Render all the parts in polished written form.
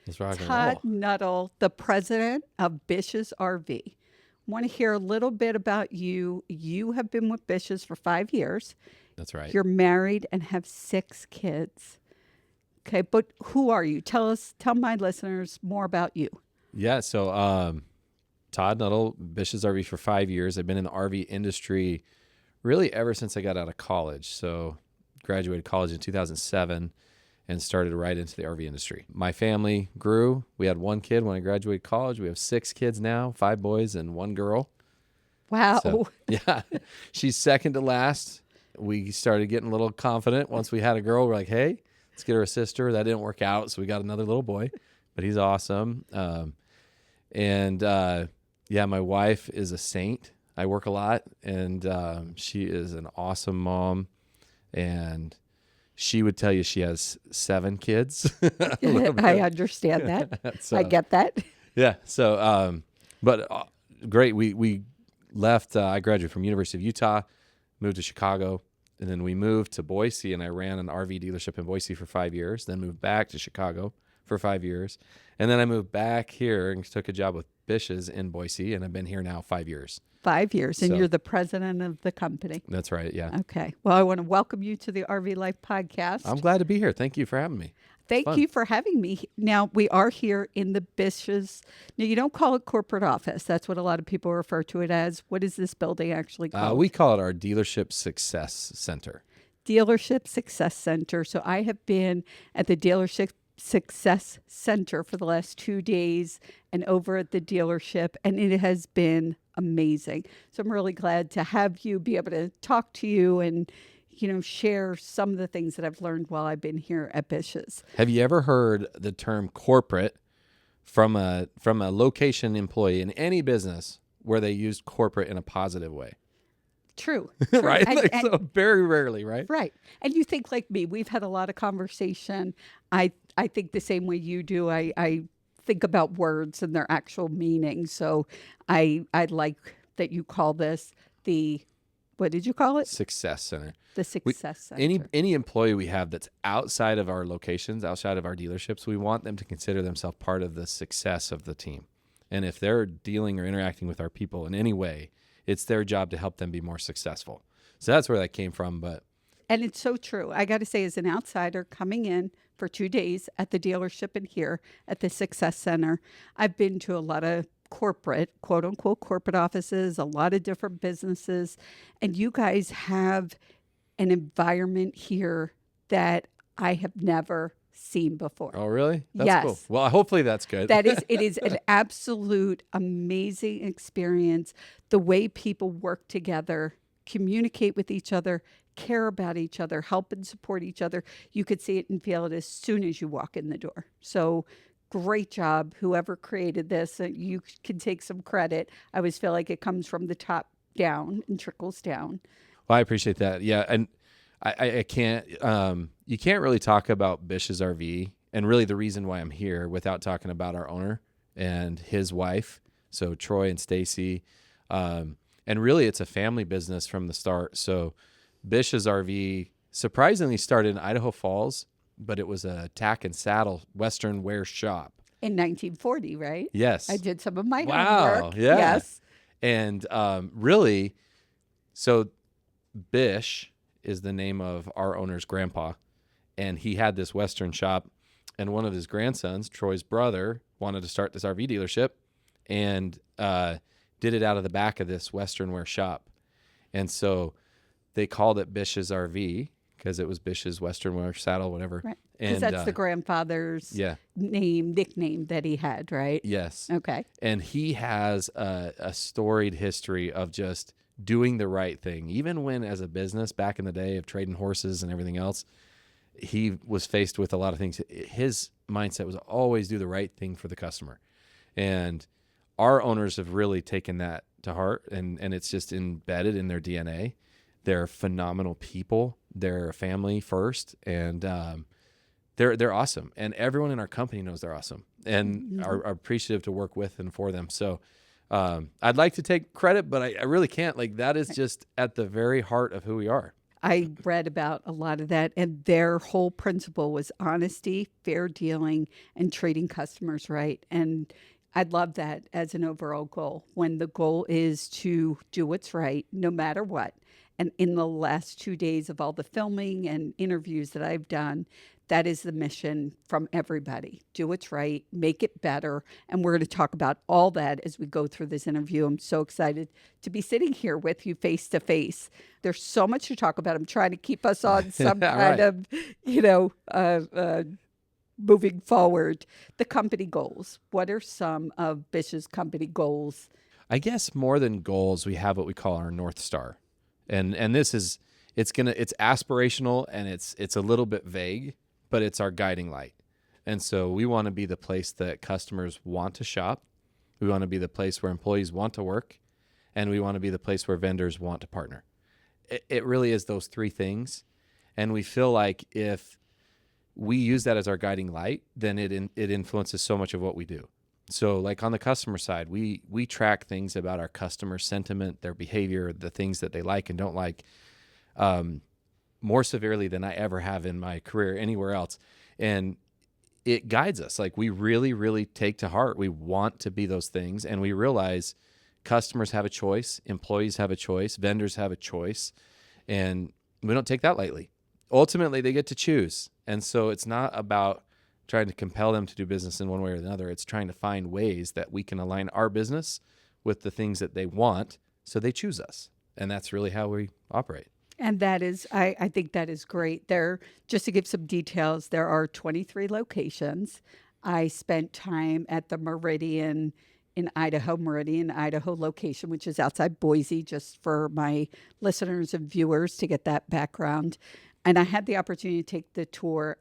Let's rock and Todd roll. Nuttall, the president of Bish's RV. Want to hear a little bit about you. You have been with Bish's for 5 years. That's right. You're married and have 6 kids. Okay, but who are you? Tell my listeners more about you. Yeah. So, Todd Nuttall, Bish's RV for 5 years. I've been in the RV industry really ever since I got out of college. So, graduated college in 2007 and started right into the RV industry. My family grew. We had one kid when I graduated college. We have 6 kids now, 5 boys and 1 girl. So, Wow. yeah, she's second to last. We started getting a little confident once we had a girl. We're like, hey, let's get her a sister. That didn't work out, so we got another little boy, but he's awesome. And yeah, my wife is a saint. I work a lot, and she is an awesome mom. And she would tell you she has 7 kids. I understand that. So, I get that. yeah. So, but great. We left. I graduated from University of Utah, moved to Chicago, and then we moved to Boise, and I ran an RV dealership in Boise for 5 years. Then moved back to Chicago for 5 years, and then I moved back here and took a job with Bish's in Boise, and I've been here now 5 years. 5 years, and So- you're the president of the company. That's right. Yeah. Okay. Well, I want to welcome you to the RV Life podcast. I'm glad to be here. Thank you for having me. Thank fun. you for having me. Now, we are here in the Bish's. Now, you don't call it corporate office. That's what a lot of people refer to it as. What is this building actually called? We call it our Dealership Success Center. Dealership Success Center. So I have been at the Dealership Success Center for the last 2 days and over at the dealership, and it has been amazing. So I'm really glad to have you, be able to talk to you and, share some of the things that I've learned while I've been here at Bish's. Have you ever heard the term corporate from a location employee in any business where they used corporate in a positive way? True. Right? And- Like, and- so very rarely, right? Right. And you think like me, we've had a lot of conversation. I think the same way you do. I think about words and their actual meaning. So I like that you call this what did you call it? Success Center. The Success Center. Any employee we have that's outside of our locations, outside of our dealerships, we want them to consider themselves part of the success of the team. And if they're dealing or interacting with our people in any way, it's their job to help them be more successful. So that's where that came from. But And it's so true. I got to say, as an outsider coming in for 2 days at the dealership and here at the Success Center, I've been to a lot of corporate, quote unquote, corporate offices, a lot of different businesses. And you guys have an environment here that I have never seen before. oh, really? That's Yes. cool. Well, hopefully that's good. It is an absolute amazing experience. The way people work together, communicate with each other, care about each other, help and support each other. You could see it and feel it as soon as you walk in the door. So great job, whoever created this. You can take some credit. I always feel like it comes from the top down and trickles down. Well, I appreciate that. Yeah, and I can't. You can't really talk about Bish's RV, and really the reason why I'm here without talking about our owner and his wife. So Troy and Stacy, and really it's a family business from the start. So Bish's RV surprisingly started in Idaho Falls, but it was a tack and saddle Western wear shop. In 1940, right? Yes. I did some of my Wow, homework. yeah. Yes. And really, so Bish is the name of our owner's grandpa, and he had this Western shop, and one of his grandsons, Troy's brother, wanted to start this RV dealership, and did it out of the back of this Western wear shop. And so they called it Bish's RV because it was Bish's Western wear saddle, whatever. Right. And Because that's the grandfather's yeah, nickname that he had, right? yes. Okay. And he has a storied history of just doing the right thing. Even when, as a business, back in the day of trading horses and everything else, he was faced with a lot of things. His mindset was always do the right thing for the customer. And our owners have really taken that to heart, and it's just embedded in their DNA. They're phenomenal people. They're a family first, and they're awesome. And everyone in our company knows they're awesome and are appreciative to work with and for them. So I'd like to take credit, but I really can't. Like, that is just at the very heart of who we are. I read about a lot of that, and their whole principle was honesty, fair dealing, and treating customers right. And I love that as an overall goal. When the goal is to do what's right, no matter what. And in the last 2 days of all the filming and interviews that I've done, that is the mission from everybody. Do what's right, make it better. And we're going to talk about all that as we go through this interview. I'm so excited to be sitting here with you face to face. There's so much to talk about. I'm trying to keep us on some kind Right. of, you know, moving forward. The company goals. What are some of Bish's company goals? I guess more than goals, we have what we call our North Star. And this is it's aspirational and it's a little bit vague, but it's our guiding light. And so we want to be the place that customers want to shop. We want to be the place where employees want to work, and we want to be the place where vendors want to partner. It really is those three things. And we feel like if we use that as our guiding light, then it influences so much of what we do. So like on the customer side, we track things about our customer sentiment, their behavior, the things that they like and don't like, more severely than I ever have in my career anywhere else. And it guides us. Like we really, really take to heart. We want to be those things. And we realize customers have a choice, employees have a choice, vendors have a choice. And we don't take that lightly. Ultimately, they get to choose. And so it's not about trying to compel them to do business in one way or another. It's trying to find ways that we can align our business with the things that they want so they choose us. And that's really how we operate. And that is, I think that is great. There, just to give some details, there are 23 locations. I spent time at the Meridian in Idaho location, which is outside Boise, just for my listeners and viewers to get that background. And I had the opportunity to take the tour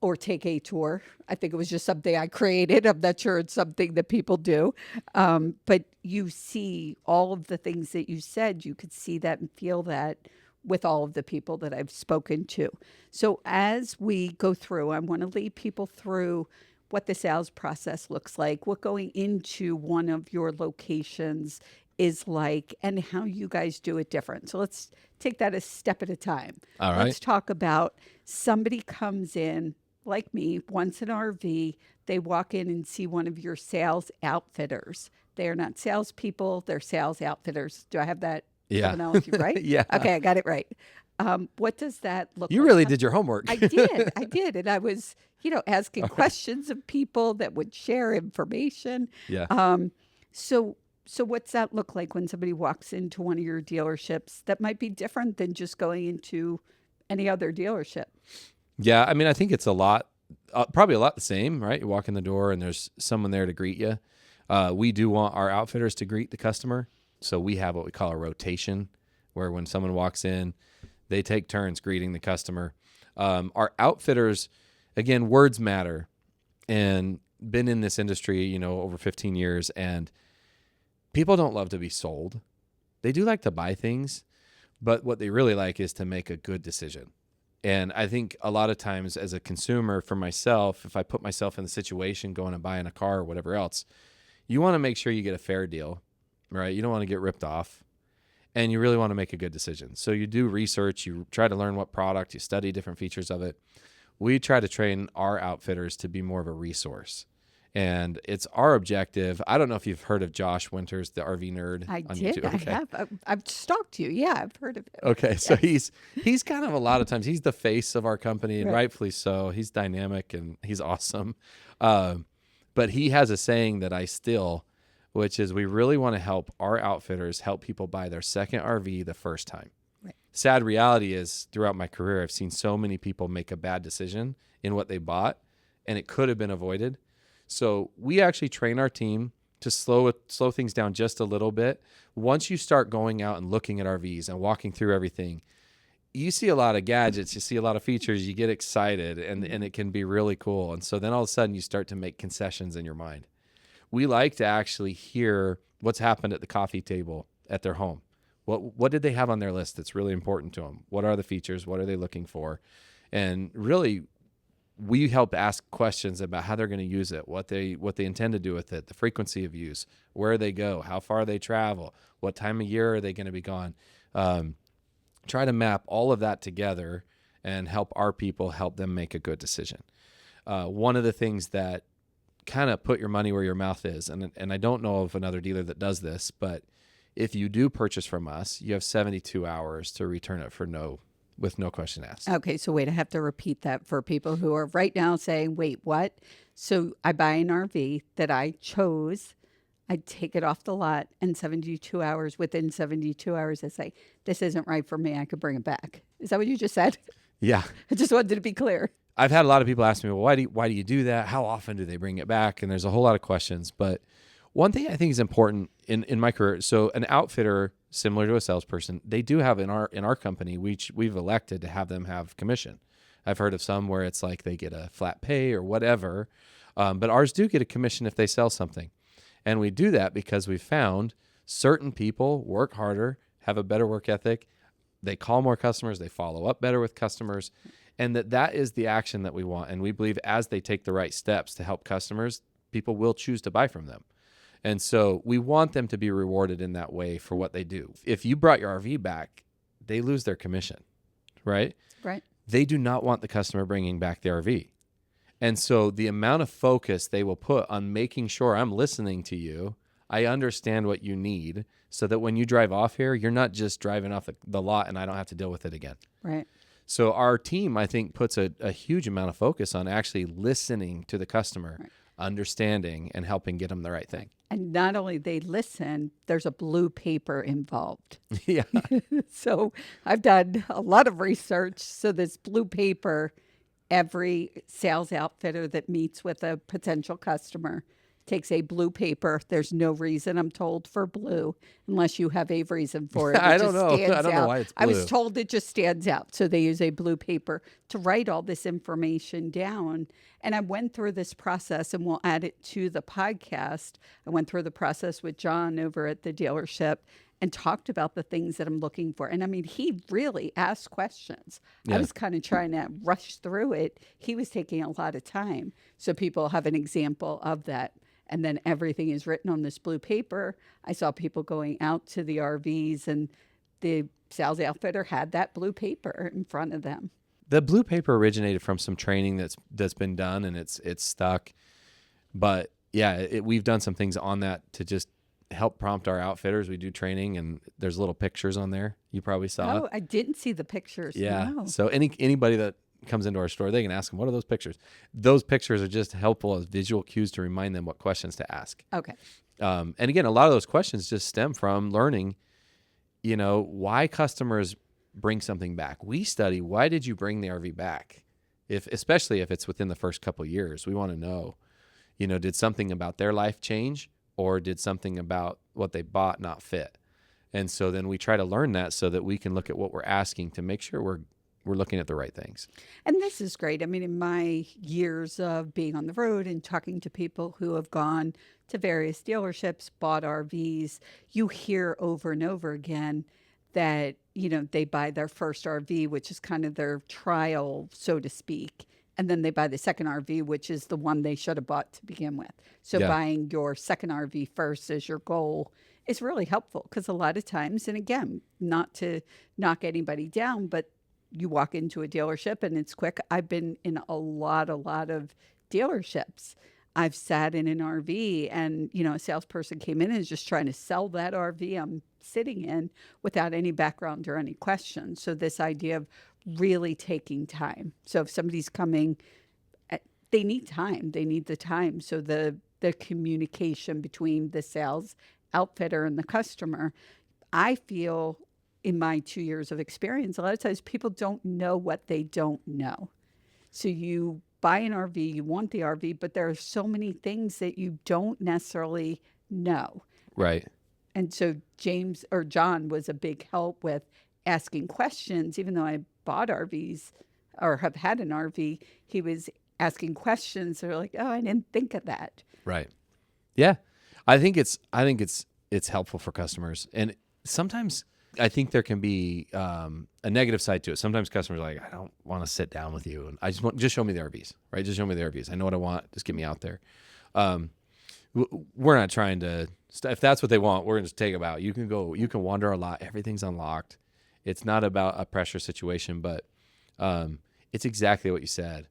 or take a tour. I think it was just something I created. I'm not sure it's something that people do. But you see all of the things that you said. You could see that and feel that with all of the people that I've spoken to. So as we go through, I want to lead people through what the sales process looks like, what going into one of your locations is like, and how you guys do it different. So let's take that a step at a time. All right. Let's talk about somebody comes in, like me, wants an RV. They walk in and see one of your sales outfitters. They are not salespeople, they're sales outfitters. Do I have that terminology right? Yeah. Okay, I got it right. What does that look like? You really did your homework. I did. And I was, asking questions of people that would share information. Yeah. So what's that look like when somebody walks into one of your dealerships that might be different than just going into any other dealership? Yeah. I mean, I think it's probably a lot the same, right? You walk in the door and there's someone there to greet you. We do want our outfitters to greet the customer. So we have what we call a rotation, where when someone walks in, they take turns greeting the customer. Our outfitters, again, words matter, and been in this industry, over 15 years, and people don't love to be sold. They do like to buy things, but what they really like is to make a good decision. And I think a lot of times as a consumer, for myself, if I put myself in the situation going and buying a car or whatever else, you want to make sure you get a fair deal, right? You don't want to get ripped off, and you really want to make a good decision. So you do research, you try to learn what product, you study different features of it. We try to train our outfitters to be more of a resource. And it's our objective. I don't know if you've heard of Josh Winters, the RV nerd. I on did. YouTube. Okay. I have. I've stalked you. Yeah, I've heard of it. Okay, so he's kind of a lot of times, he's the face of our company, and Right. rightfully so. He's dynamic and he's awesome. But he has a saying that I steal, which is we really want to help our outfitters help people buy their second RV the first time. Right. Sad reality is throughout my career, I've seen so many people make a bad decision in what they bought, and it could have been avoided. So we actually train our team to slow things down just a little bit. Once you start going out and looking at RVs and walking through everything, you see a lot of gadgets, you see a lot of features, you get excited, and it can be really cool. And so then all of a sudden you start to make concessions in your mind. We like to actually hear what's happened at the coffee table at their home. What did they have on their list that's really important to them? What are the features? What are they looking for? And really, we help ask questions about how they're going to use it, what they intend to do with it, the frequency of use, where they go, how far they travel, what time of year are they going to be gone. try to map all of that together and help our people help them make a good decision. One of the things that kind of put your money where your mouth is, and I don't know of another dealer that does this, but if you do purchase from us, you have 72 hours to return it with no question asked. Okay, so wait, I have to repeat that for people who are right now saying, wait, what? So I buy an RV that I chose. I take it off the lot, and within 72 hours, I say, this isn't right for me. I could bring it back. Is that what you just said? Yeah. I just wanted to be clear. I've had a lot of people ask me, well, why do you do that? How often do they bring it back? And there's a whole lot of questions. But one thing I think is important in my career, so an outfitter, similar to a salesperson, they do have in our company, we've elected to have them have commission. I've heard of some where it's like they get a flat pay or whatever, but ours do get a commission if they sell something. And we do that because we found certain people work harder, have a better work ethic, they call more customers, they follow up better with customers, and that is the action that we want. And we believe as they take the right steps to help customers, people will choose to buy from them. And so we want them to be rewarded in that way for what they do. If you brought your RV back, they lose their commission, right? Right. They do not want the customer bringing back the RV. And so the amount of focus they will put on making sure I'm listening to you, I understand what you need, so that when you drive off here, you're not just driving off the lot and I don't have to deal with it again. Right. So our team, I think, puts a huge amount of focus on actually listening to the customer, right, understanding, and helping get them the right thing. And not only they listen, there's a blue paper involved. Yeah. So I've done a lot of research. So this blue paper, every sales outfitter that meets with a potential customer takes a blue paper. There's no reason, I'm told, for blue, unless you have a reason for it. I don't know. I don't know why it's blue. I was told it just stands out. So they use a blue paper to write all this information down. And I went through this process, and we'll add it to the podcast. I went through the process with John over at the dealership and talked about the things that I'm looking for. And I mean, he really asked questions. Yeah. I was kind of trying to rush through it. He was taking a lot of time. So people have an example of that. And then everything is written on this blue paper. I saw people going out to the RVs, and the sales outfitter had that blue paper in front of them. The blue paper originated from some training that's been done, and it's stuck. But yeah, we've done some things on that to just help prompt our outfitters. We do training, and there's little pictures on there. You probably saw it. Oh, I didn't see the pictures. Yeah. No. So anybody that comes into our store, they can ask them, what are those pictures? Those pictures are just helpful as visual cues to remind them what questions to ask. Okay. And again, a lot of those questions just stem from learning, why customers bring something back. We study, why did you bring the RV back? Especially if it's within the first couple of years, we want to know, did something about their life change, or did something about what they bought not fit? And so then we try to learn that so that we can look at what we're asking to make sure we're looking at the right things. And this is great. I mean, in my years of being on the road and talking to people who have gone to various dealerships, bought RVs, you hear over and over again that, they buy their first RV, which is kind of their trial, so to speak. And then they buy the second RV, which is the one they should have bought to begin with. So buying your second RV first as your goal is really helpful, because a lot of times, and again, not to knock anybody down, but you walk into a dealership and it's quick. I've been in a lot of dealerships. I've sat in an RV and, a salesperson came in and is just trying to sell that RV I'm sitting in without any background or any questions. So this idea of really taking time. So if somebody's coming, they need time. They need the time. So the communication between the sales outfitter and the customer, I feel, in my 2 years of experience, a lot of times people don't know what they don't know. So you buy an RV, you want the RV, but there are so many things that you don't necessarily know. Right. And so John was a big help with asking questions. Even though I bought RVs or have had an RV, he was asking questions. They're like, oh, I didn't think of that. Right. Yeah. I think it's helpful for customers. And sometimes I think there can be a negative side to it. Sometimes customers are like, I don't want to sit down with you, and I just show me the RVs, right? Just show me the RVs. I know what I want. Just get me out there. We're not trying to. If that's what they want, we're going to take them out. You can go. You can wander a lot. Everything's unlocked. It's not about a pressure situation, but it's exactly what you said.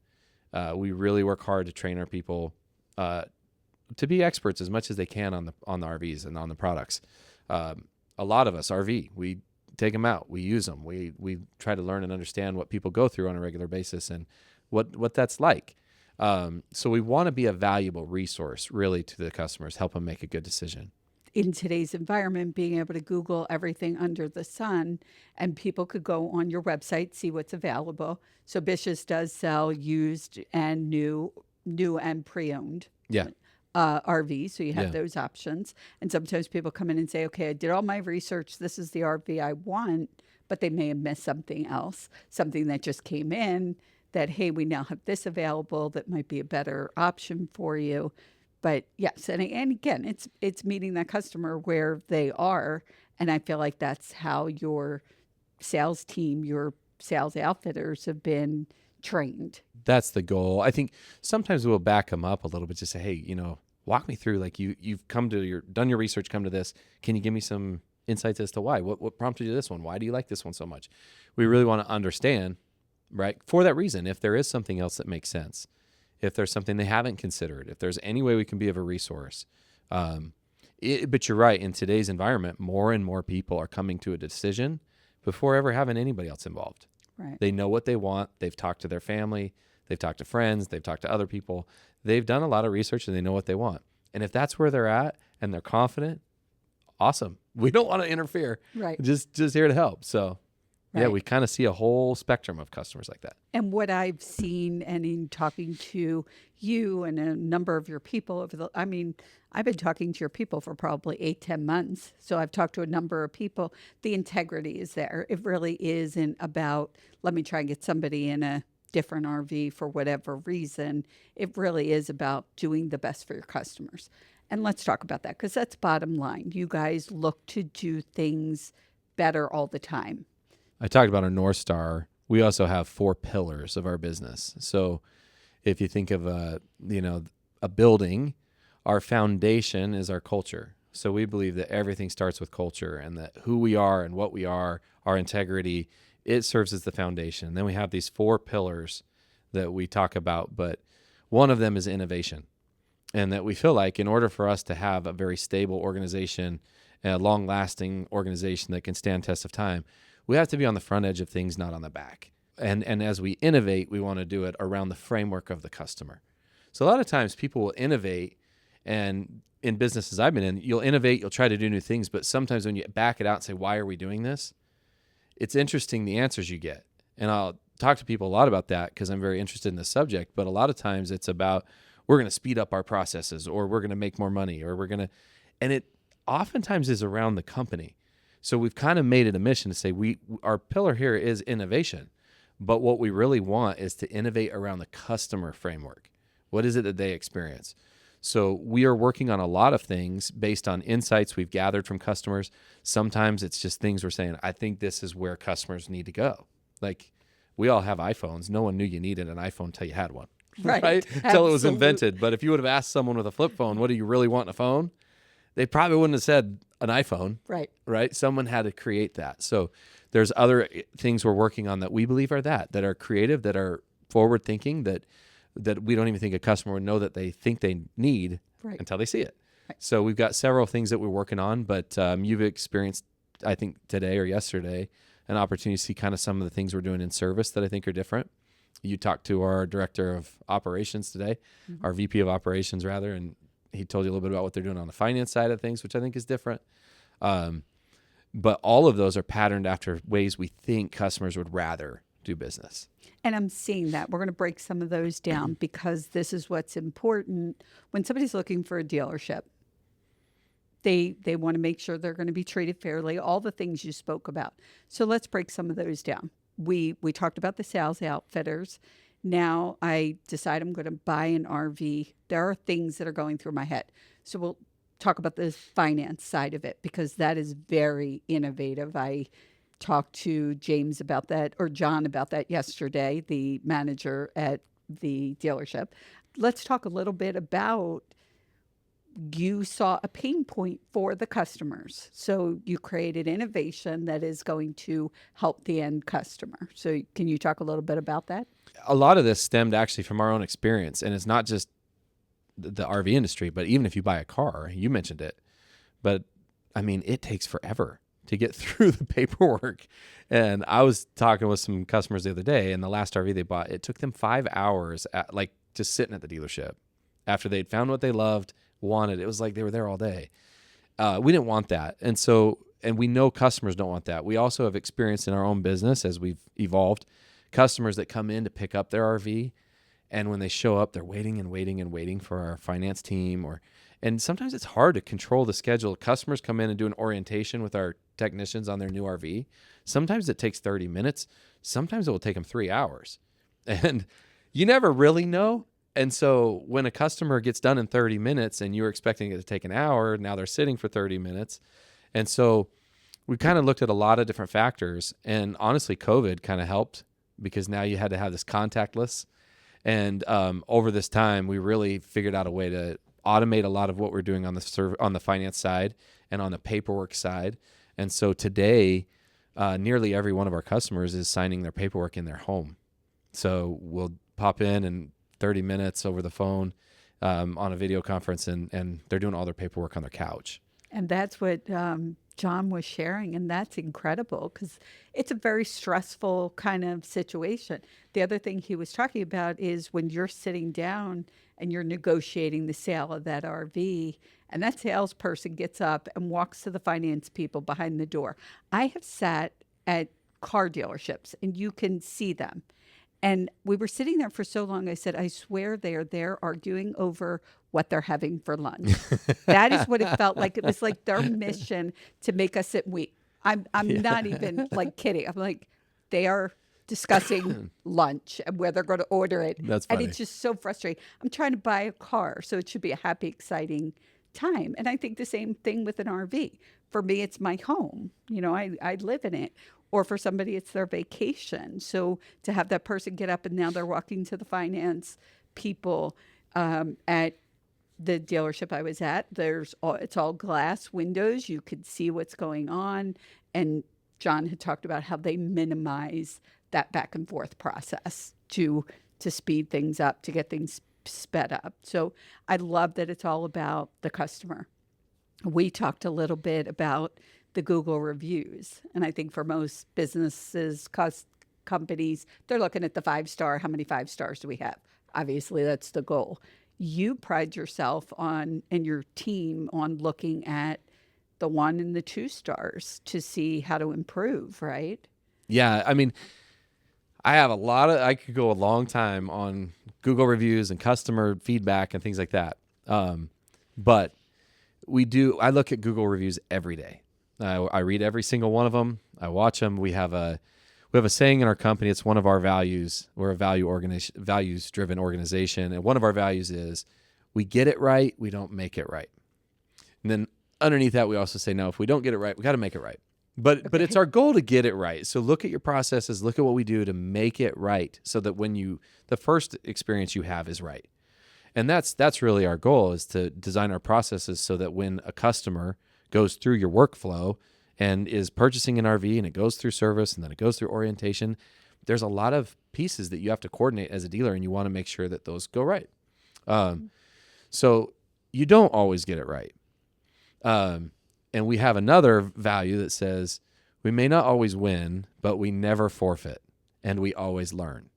We really work hard to train our people to be experts as much as they can on the RVs and on the products. A lot of us RV, we take them out, we use them, we try to learn and understand what people go through on a regular basis and what that's like. So we want to be a valuable resource really to the customers, help them make a good decision. In today's environment, being able to Google everything under the sun, and people could go on your website, see what's available. So Bish's does sell used and new and pre-owned Yeah. RV. So you have Yeah. those options. And sometimes people come in and say, okay, I did all my research. This is the RV I want, but they may have missed something else, something that just came in that, hey, we now have this available that might be a better option for you. But yes, and again, it's meeting that customer where they are, and I feel like that's how your sales team, your sales outfitters have been trained. That's the goal. I think sometimes we'll back them up a little bit, just say, hey, walk me through, like you've done your research, come to this. Can you give me some insights as to why? What prompted you to this one? Why do you like this one so much? We really want to understand, right? For that reason, if there is something else that makes sense, if there's something they haven't considered, if there's any way we can be of a resource. But you're right, in today's environment, more and more people are coming to a decision before ever having anybody else involved. Right. They know what they want. They've talked to their family. They've talked to friends. They've talked to other people. They've done a lot of research and they know what they want. And if that's where they're at and they're confident, awesome. We don't want to interfere. Right. Just here to help. So yeah, Right. we kind of see a whole spectrum of customers like that. And what I've seen, and in talking to you and a number of your people I've been talking to your people for probably 8-10 months. So I've talked to a number of people. The integrity is there. It really isn't about, let me try and get somebody in a different RV for whatever reason. It really is about doing the best for your customers. And let's talk about that, because that's bottom line. You guys look to do things better all the time. I talked about our North Star. We also have 4 pillars of our business. So if you think of a building, our foundation is our culture. So we believe that everything starts with culture, and that who we are and what we are, our integrity, it serves as the foundation. And then we have these 4 pillars that we talk about, but one of them is innovation. And that we feel like in order for us to have a very stable organization, a long-lasting organization that can stand test of time, we have to be on the front edge of things, not on the back. And as we innovate, we want to do it around the framework of the customer. So a lot of times people will innovate, and in businesses I've been in, you'll innovate, you'll try to do new things, but sometimes when you back it out and say, why are we doing this? It's interesting the answers you get. And I'll talk to people a lot about that because I'm very interested in this subject, but a lot of times it's about, we're going to speed up our processes, or we're going to make more money, or and it oftentimes is around the company. So we've kind of made it a mission to say our pillar here is innovation, but what we really want is to innovate around the customer framework. What is it that they experience? So we are working on a lot of things based on insights we've gathered from customers. Sometimes it's just things we're saying, I think this is where customers need to go. Like, we all have iPhones. No one knew you needed an iPhone until you had one, right? Until it was invented. But if you would have asked someone with a flip phone, what do you really want in a phone? They probably wouldn't have said an iPhone, right? Someone had to create that. So there's other things we're working on that we believe are that are creative, that are forward thinking, that we don't even think a customer would know that they think they need until they see it. Right. So we've got several things that we're working on, but you've experienced, I think today or yesterday, an opportunity to see kind of some of the things we're doing in service that I think are different. You talked to our director of operations today, our VP of operations rather, and he told you a little bit about what they're doing on the finance side of things, which I think is different. But all of those are patterned after ways we think customers would rather do business. And I'm seeing that. We're going to break some of those down because this is what's important. When somebody's looking for a dealership, they want to make sure they're going to be treated fairly, all the things you spoke about. So let's break some of those down. We talked about the sales outfitters. Now I decide I'm going to buy an RV. There are things that are going through my head. So we'll talk about the finance side of it because that is very innovative. I talked to James about that, or John about that yesterday, the manager at the dealership. Let's talk a little bit about you saw a pain point for the customers. So you created innovation that is going to help the end customer. So can you talk a little bit about that? A lot of this stemmed actually from our own experience, and it's not just the RV industry, but even if you buy a car, you mentioned it, but I mean, it takes forever to get through the paperwork. And I was talking with some customers the other day, and the last RV they bought, it took them 5 hours like just sitting at the dealership after they'd found what they loved, wanted. It was like they were there all day. We didn't want that. And we know customers don't want that. We also have experienced in our own business as we've evolved, customers that come in to pick up their RV. And when they show up, they're waiting and waiting and waiting for our finance team. And sometimes it's hard to control the schedule. Customers come in and do an orientation with our technicians on their new RV. Sometimes it takes 30 minutes. Sometimes it will take them 3 hours. And you never really know. And so when a customer gets done in 30 minutes and you're expecting it to take an hour, now they're sitting for 30 minutes. And so we kind of looked at a lot of different factors. And honestly, COVID kind of helped because now you had to have this contactless. And over this time, we really figured out a way to automate a lot of what we're doing on the finance side and on the paperwork side. And so today, nearly every one of our customers is signing their paperwork in their home. So we'll pop in and 30 minutes over the phone on a video conference, and they're doing all their paperwork on their couch. And that's what John was sharing, and that's incredible because it's a very stressful kind of situation. The other thing he was talking about is when you're sitting down and you're negotiating the sale of that RV, and that salesperson gets up and walks to the finance people behind the door. I have sat at car dealerships, and you can see them. And we were sitting there for so long, I said, I swear they're there arguing over what they're having for lunch. That is what it felt like. It was like their mission to make us sit and wait. I'm not even like kidding. I'm like, they are discussing lunch and where they're going to order it. That's funny. And it's just so frustrating. I'm trying to buy a car, so it should be a happy, exciting time. And I think the same thing with an RV. For me, it's my home. You know, I live in it. Or for somebody, it's their vacation. So to have that person get up and now they're walking to the finance people at the dealership I was at, it's all glass windows. You could see what's going on. And John had talked about how they minimize that back and forth process to speed things up, to get things sped up. So I love that it's all about the customer. We talked a little bit about the Google reviews. And I think for most businesses, companies, they're looking at the 5-star. How many 5 stars do we have? Obviously, that's the goal. You pride yourself on, and your team, on looking at the 1 and the 2 stars to see how to improve, right? Yeah. I mean, I could go a long time on Google reviews and customer feedback and things like that. But I look at Google reviews every day. I read every single one of them. I watch them. We have a saying in our company. It's one of our values. We're a values-driven organization, and one of our values is we get it right, we don't make it right. And then underneath that, we also say, no, if we don't get it right, we got to make it right. But it's our goal to get it right. So look at your processes. Look at what we do to make it right, so that when the first experience you have is right. And that's really our goal, is to design our processes so that when a customer goes through your workflow and is purchasing an RV and it goes through service and then it goes through orientation, there's a lot of pieces that you have to coordinate as a dealer, and you want to make sure that those go right. So you don't always get it right. And we have another value that says we may not always win, but we never forfeit, and we always learn.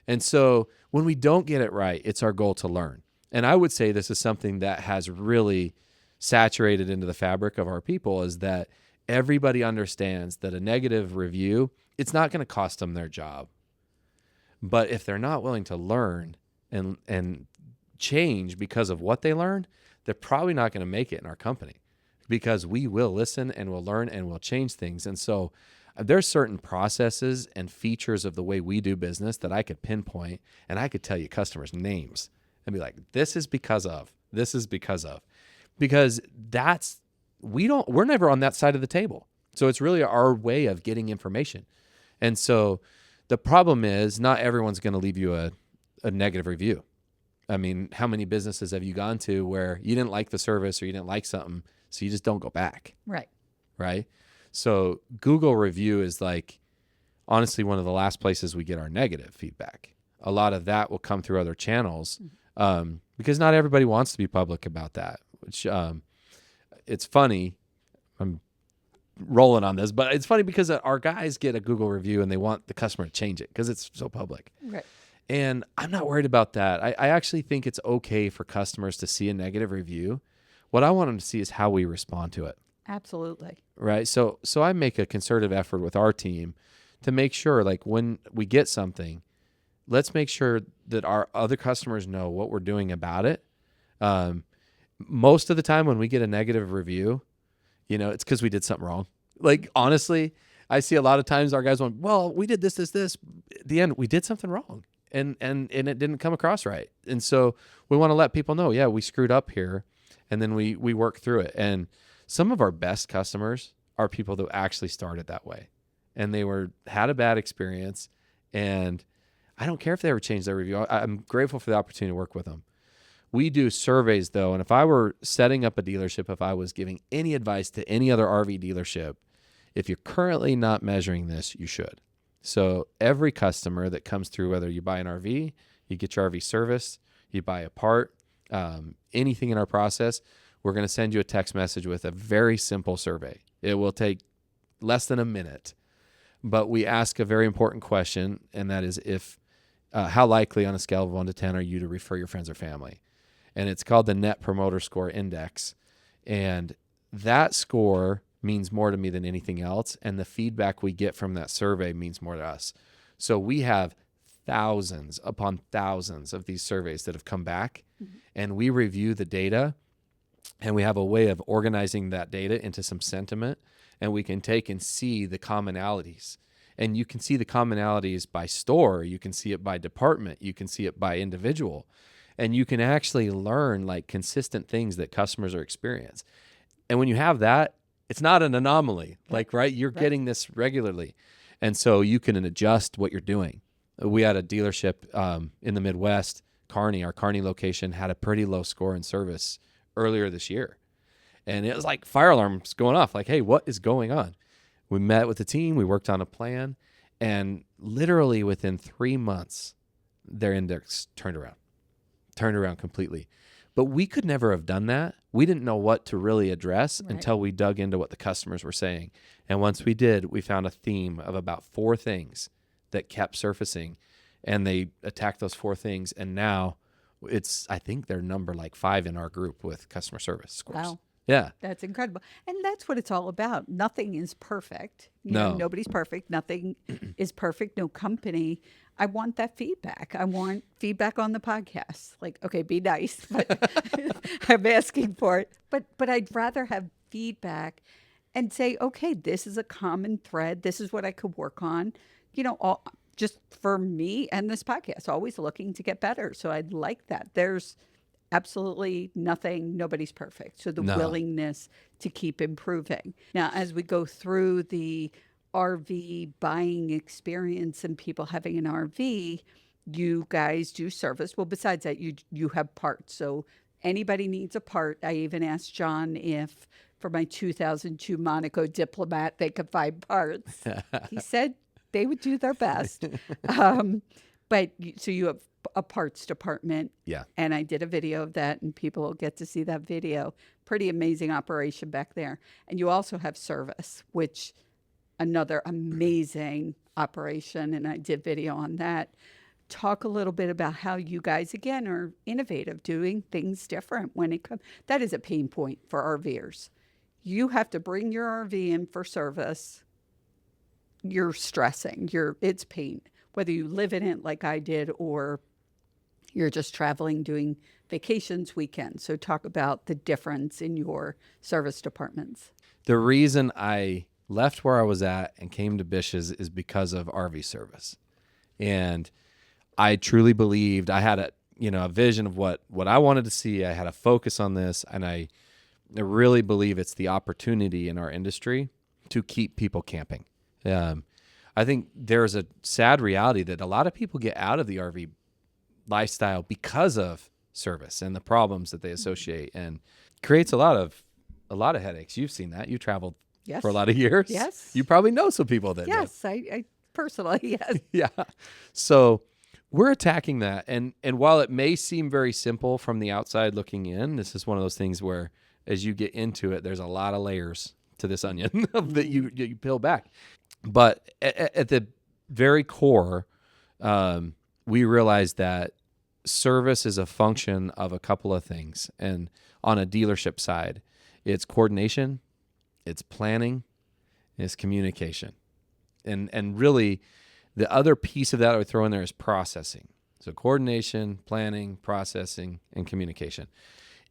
And so when we don't get it right, it's our goal to learn. And I would say this is something that has really saturated into the fabric of our people, is that everybody understands that a negative review, it's not going to cost them their job. But if they're not willing to learn and change because of what they learned, they're probably not going to make it in our company, because we will listen and we'll learn and we'll change things. And so there's certain processes and features of the way we do business that I could pinpoint, and I could tell you customers' names and be like, this is because of, because we're never on that side of the table. So it's really our way of getting information. And so the problem is not everyone's going to leave you a negative review. I mean, how many businesses have you gone to where you didn't like the service or you didn't like something, so you just don't go back, Right. right? So Google review is like, honestly, one of the last places we get our negative feedback. A lot of that will come through other channels, because not everybody wants to be public about that, which it's funny. I'm rolling on this, but it's funny because our guys get a Google review and they want the customer to change it because it's so public. Right. And I'm not worried about that. I actually think it's okay for customers to see a negative review. What I want them to see is how we respond to it. Absolutely. Right. So I make a concerted effort with our team to make sure, like, when we get something, let's make sure that our other customers know what we're doing about it. Most of the time when we get a negative review, it's because we did something wrong. Like, honestly, I see a lot of times our guys went, well, we did this. At the end, we did something wrong. And it didn't come across right. And so we want to let people know, yeah, we screwed up here. And then we work through it. And some of our best customers are people that actually started that way. And they had a bad experience. And I don't care if they ever change their review. I'm grateful for the opportunity to work with them. We do surveys, though. And if I were setting up a dealership, if I was giving any advice to any other RV dealership, if you're currently not measuring this, you should. So every customer that comes through, whether you buy an RV, you get your RV serviced, you buy a part, anything in our process, we're going to send you a text message with a very simple survey. It will take less than a minute, but we ask a very important question, and that is how likely on a scale of 1 to 10 are you to refer your friends or family? And it's called the Net Promoter Score Index. And that score means more to me than anything else. And the feedback we get from that survey means more to us. So we have thousands upon thousands of these surveys that have come back, and we review the data, and we have a way of organizing that data into some sentiment, and we can take and see the commonalities. And you can see the commonalities by store, you can see it by department, you can see it by individual, and you can actually learn like consistent things that customers are experiencing. And when you have that, it's not an anomaly, like, right? You're getting this regularly. And so you can adjust what you're doing. We had a dealership in the Midwest, our Kearney location, had a pretty low score in service earlier this year. And it was like fire alarms going off, like, hey, what is going on? We met with the team, we worked on a plan, and literally within 3 months, their index turned around completely. But we could never have done that. We didn't know what to really address until we dug into what the customers were saying. And once we did, we found a theme of about 4 things that kept surfacing, and they attacked those 4 things. And now I think they're number like 5 in our group with customer service scores. Wow. Yeah. That's incredible. And that's what it's all about. Nothing is perfect. No. Nobody's perfect. Nothing is perfect. No company. I want that feedback. I want feedback on the podcast. Like, okay, be nice, but I'm asking for it. But I'd rather have feedback and say, okay, this is a common thread. This is what I could work on. Just for me and this podcast, always looking to get better. So I'd like that. There's absolutely nobody's perfect. So the willingness to keep improving. Now, as we go through the RV buying experience and people having an RV, you guys do service. Well, besides that, you have parts. So anybody needs a part. I even asked John if for my 2002 Monaco Diplomat, they could find parts. He said they would do their best. So you have a parts department. Yeah. And I did a video of that, and people will get to see that video. Pretty amazing operation back there. And you also have service, which another amazing operation. And I did video on that. Talk a little bit about how you guys, again, are innovative, doing things different when it comes. That is a pain point for RVers. You have to bring your RV in for service. You're stressing. It's pain. Whether you live in it like I did or you're just traveling, doing vacations, weekends. So talk about the difference in your service departments. The reason I left where I was at and came to Bish's is because of RV service. And I truly believed I had a vision of what I wanted to see. I had a focus on this, and I really believe it's the opportunity in our industry to keep people camping. I think there's a sad reality that a lot of people get out of the RV lifestyle because of service and the problems that they associate, and creates a lot of headaches. You've seen that. You traveled Yes. for a lot of years. Yes. You probably know some people that did. Yes. I personally, yes. Yeah. So we're attacking that. And while it may seem very simple from the outside looking in, this is one of those things where as you get into it, there's a lot of layers to this onion that you peel back. But at the very core, we realized that service is a function of a couple of things. And on a dealership side, it's coordination, it's planning, it's communication. And really, the other piece of that I would throw in there is processing. So coordination, planning, processing, and communication.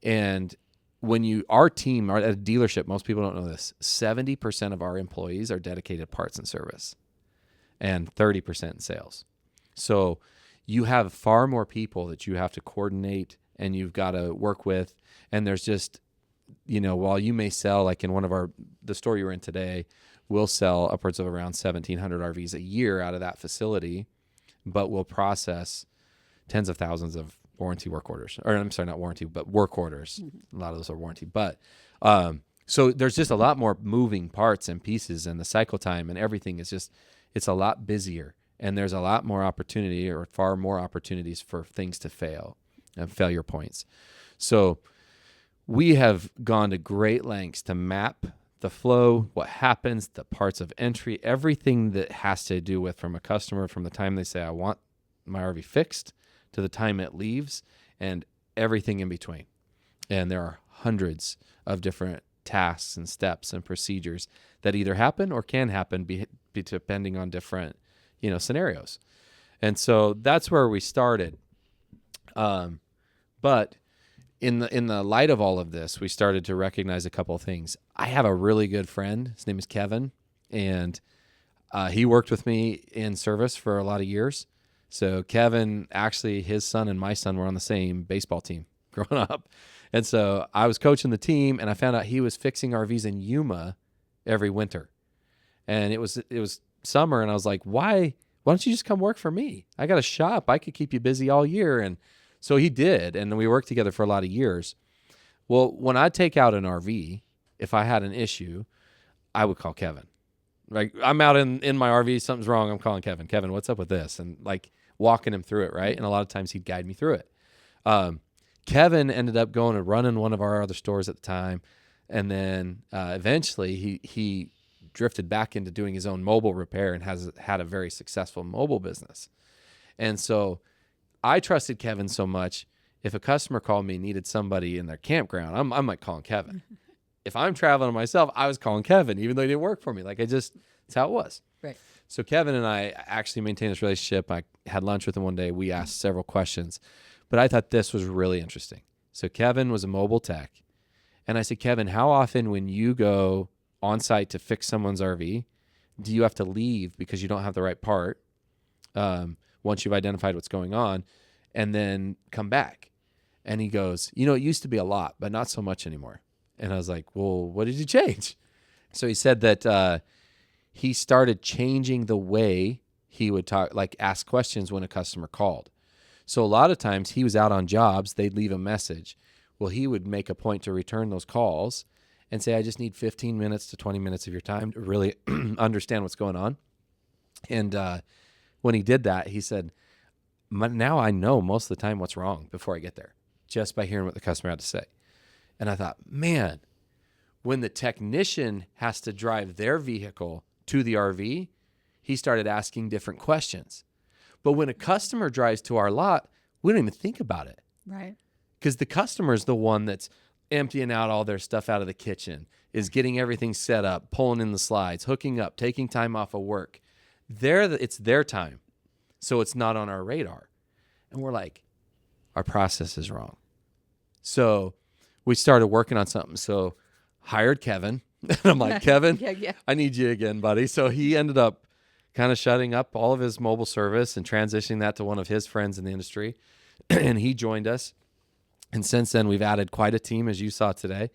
And when our team are at a dealership, most people don't know this, 70% of our employees are dedicated to parts and service and 30% in sales. So you have far more people that you have to coordinate and you've got to work with. And there's just, while you may sell, like in the store you were in today, we'll sell upwards of around 1,700 RVs a year out of that facility, but we'll process tens of thousands of warranty work orders. Or I'm sorry, not warranty, but work orders. Mm-hmm. A lot of those are warranty. But so there's just a lot more moving parts and pieces, and the cycle time and everything is just, it's a lot busier. And there's a lot more opportunity, or far more opportunities for things to fail and failure points. So we have gone to great lengths to map the flow, what happens, the parts of entry, everything that has to do with from a customer, from the time they say, I want my RV fixed, to the time it leaves, and everything in between. And there are hundreds of different tasks and steps and procedures that either happen or can happen be depending on different, scenarios. And so that's where we started. But in the light of all of this, we started to recognize a couple of things. I have a really good friend. His name is Kevin, and he worked with me in service for a lot of years. So Kevin, actually, his son and my son were on the same baseball team growing up. And so I was coaching the team, and I found out he was fixing RVs in Yuma every winter. And it was summer, and I was like, why don't you just come work for me? I got a shop. I could keep you busy all year. And so he did, and we worked together for a lot of years. Well, when I take out an RV, if I had an issue, I would call Kevin. Like, I'm out in my RV, something's wrong, I'm calling Kevin. Kevin, what's up with this? And like walking him through it, right? And a lot of times he'd guide me through it. Kevin ended up going and running one of our other stores at the time, and then eventually he drifted back into doing his own mobile repair and has had a very successful mobile business. And so I trusted Kevin so much. If a customer called me and needed somebody in their campground, I'm like calling Kevin. If I'm traveling myself, I was calling Kevin, even though he didn't work for me. Like, that's how it was. Right. So Kevin and I actually maintained this relationship. I had lunch with him one day. We asked several questions, but I thought this was really interesting. So Kevin was a mobile tech. And I said, Kevin, how often when you go on site to fix someone's RV, do you have to leave because you don't have the right part once you've identified what's going on, and then come back? And he goes, it used to be a lot, but not so much anymore. And I was like, well, what did you change? So he said that he started changing the way he would ask questions when a customer called. So a lot of times he was out on jobs, they'd leave a message. Well, he would make a point to return those calls and say, I just need 15 minutes to 20 minutes of your time to really understand what's going on. And when he did that, he said, now I know most of the time what's wrong before I get there, just by hearing what the customer had to say. And I thought, man, when the technician has to drive their vehicle to the RV, he started asking different questions. But when a customer drives to our lot, we don't even think about it. Right. Because the customer is the one that's emptying out all their stuff out of the kitchen, is getting everything set up, pulling in the slides, hooking up, taking time off of work. It's their time. So it's not on our radar. And we're like, our process is wrong. So we started working on something. So hired Kevin. And I'm like, Kevin, yeah. I need you again, buddy. So he ended up kind of shutting up all of his mobile service and transitioning that to one of his friends in the industry. And he joined us. And since then, we've added quite a team, as you saw today.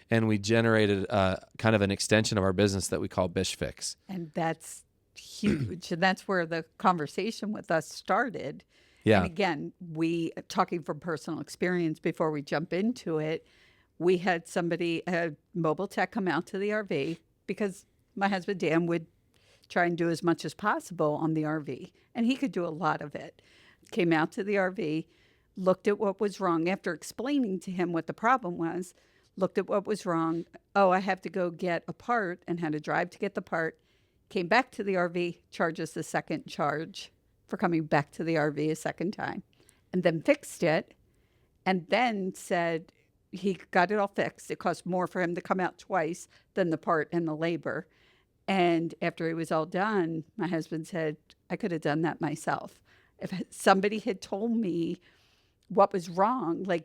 And we generated kind of an extension of our business that we call Bish Fix. And that's huge. And that's where the conversation with us started. Yeah. And again, talking from personal experience before we jump into it, we had a mobile tech come out to the RV because my husband Dan would try and do as much as possible on the RV, and he could do a lot of it. Came out to the RV, looked at what was wrong after explaining to him what the problem was, looked at what was wrong. Oh, I have to go get a part, and had to drive to get the part. Came back to the RV, charges the second charge for coming back to the RV a second time, and then fixed it, and then said he got it all fixed. It cost more for him to come out twice than the part and the labor. And after it was all done, my husband said, I could have done that myself. If somebody had told me what was wrong, like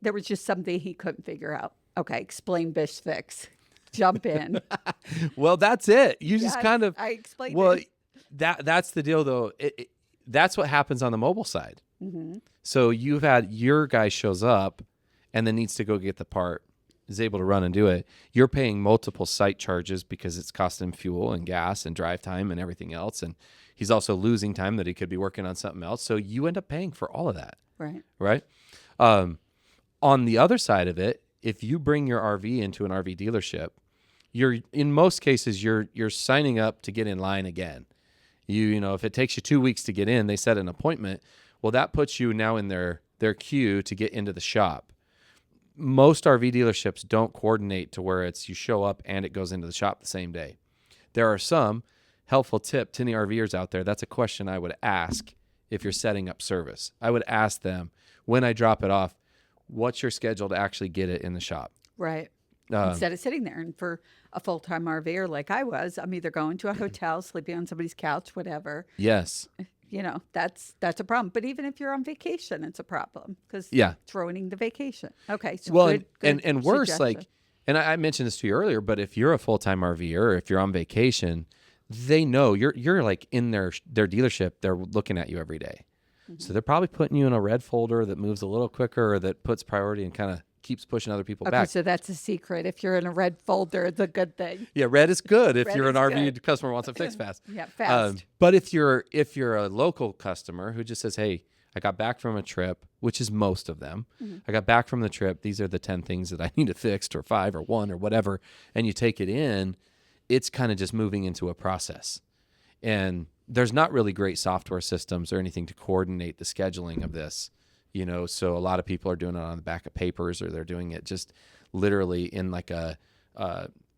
there was just something he couldn't figure out. Okay, explain Bish fix. Jump in. Well, that's it. You just Yes, kind of, I explained well, it. that's the deal though. That's what happens on the mobile side. Mm-hmm. So you've had your guy shows up and then needs to go get the part, is able to run and do it. You're paying multiple site charges because it's costing fuel and gas and drive time and everything else. And he's also losing time that he could be working on something else. So you end up paying for all of that. Right. Right. On the other side of it, if you bring your RV into an RV dealership, in most cases, you're signing up to get in line again. You know, if it takes you 2 weeks to get in, they set an appointment. Well, that puts you now in their queue to get into the shop. Most RV dealerships don't coordinate to where it's you show up and it goes into the shop the same day. There are some helpful tip to any RVers out there. That's a question I would ask if you're setting up service. I would ask them when I drop it off, what's your schedule to actually get it in the shop? Right. Instead of sitting there. And for a full-time RVer like I was, I'm either going to a hotel, sleeping on somebody's couch, whatever. Yes. You know, that's a problem. But even if you're on vacation, it's a problem because it's ruining the vacation. Okay. So well, good and worse, suggestion. like, and I mentioned this to you earlier, but if you're a full-time RVer, or if you're on vacation, they know you're like in their dealership. They're looking at you every day. Mm-hmm. So they're probably putting you in a red folder that moves a little quicker or that puts priority and kind of keeps pushing other people back. So that's a secret. If you're in a red folder, it's a good thing. Yeah, red is good if Red you're an is RV good. customer who wants it fixed fast. Yeah, fast. But if you're a local customer who just says, hey, I got back from a trip, which is most of them. Mm-hmm. I got back from the trip. These are the 10 things that I need to fix, or 5 or 1 or whatever. And you take it in, it's kind of just moving into a process. And there's not really great software systems or anything to coordinate the scheduling of this. You know, so a lot of people are doing it on the back of papers, or they're doing it just literally in like a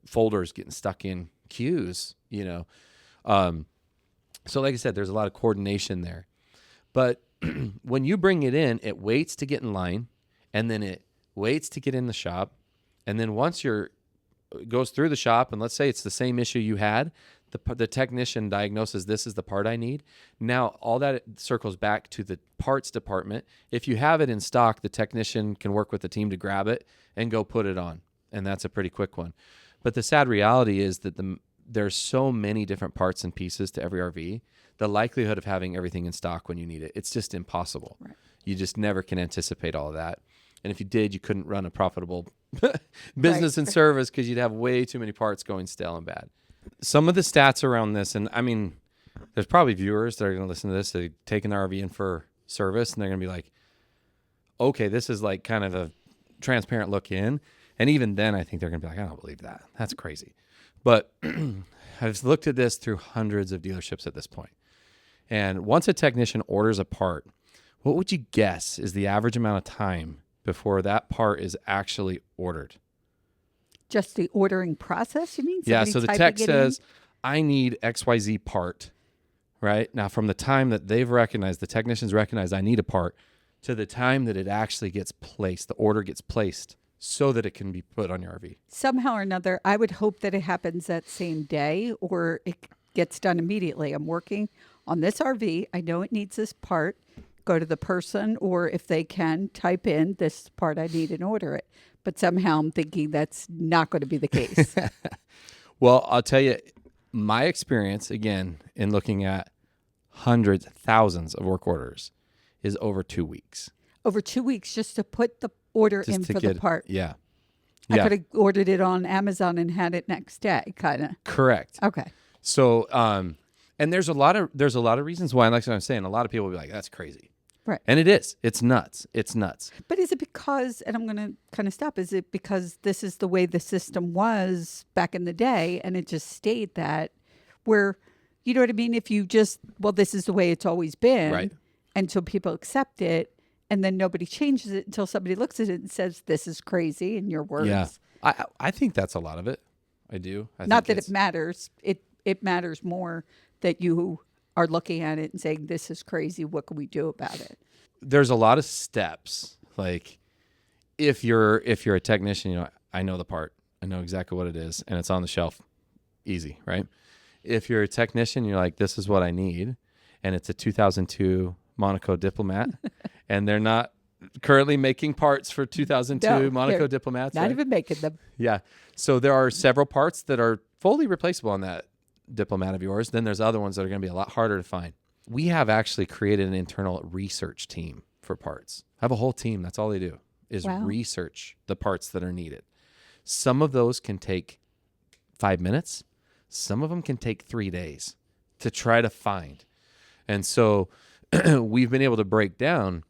folders getting stuck in queues, you know. So like I said, there's a lot of coordination there. But when you bring it in, it waits to get in line, and then it waits to get in the shop. And then once it goes through the shop, and let's say it's the same issue you had, the technician diagnoses this is the part I need. Now, all that circles back to the parts department. If you have it in stock, the technician can work with the team to grab it and go put it on. And that's a pretty quick one. But the sad reality is that there's so many different parts and pieces to every RV. The likelihood of having everything in stock when you need it, it's just impossible. Right. You just never can anticipate all of that. And if you did, you couldn't run a profitable business and service because you'd have way too many parts going stale and bad. Some of the stats around this, and I mean, there's probably viewers that are going to listen to this, they're taking their RV in for service, and they're going to be like, okay, this is like kind of a transparent look in. And even then, I think they're going to be like, I don't believe that. That's crazy. But I've looked at this through hundreds of dealerships at this point. And once a technician orders a part, what would you guess is the average amount of time before that part is actually ordered? Just the ordering process, you mean? Yeah, so the tech says, I need XYZ part, right? Now, from the time that they've recognized, the technicians recognize I need a part, to the time that it actually gets placed, the order gets placed so that it can be put on your RV. Somehow or another, I would hope that it happens that same day or it gets done immediately. I'm working on this RV. I know it needs this part. Go to the person, or if they can, type in this part I need and order it. But somehow I'm thinking that's not going to be the case. Well, I'll tell you, my experience, again, in looking at hundreds, thousands of work orders is over 2 weeks. Over 2 weeks just to put the order in for the part. Yeah. I could have ordered it on Amazon and had it next day, kind of. Correct. Okay. So, and there's a lot of reasons why, like I'm saying, a lot of people will be like, that's crazy. Right. And it is. It's nuts. It's nuts. But is it because, and I'm going to kind of stop, is it because this is the way the system was back in the day and it just stayed that where, you know what I mean? If you just, well, this is the way it's always been. Right. Until people accept it and then nobody changes it until somebody looks at it and says, this is crazy in your words. Yeah. I think that's a lot of it. I do. Not that it matters. It matters more that you are looking at it and saying, this is crazy. What can we do about it? There's a lot of steps. Like if you're a technician, you know, I know the part. I know exactly what it is and it's on the shelf. Easy, right? If you're a technician, you're like, this is what I need. And it's a 2002 Monaco Diplomat and they're not currently making parts for 2002 Monaco Diplomats. Not even making them. Yeah. So there are several parts that are fully replaceable on that Diplomat of yours. Then there's other ones that are going to be a lot harder to find. We have actually created an internal research team for parts. I have a whole team. That's all they do is research the parts that are needed. Some of those can take 5 minutes. Some of them can take 3 days to try to find. And so we've been able to break down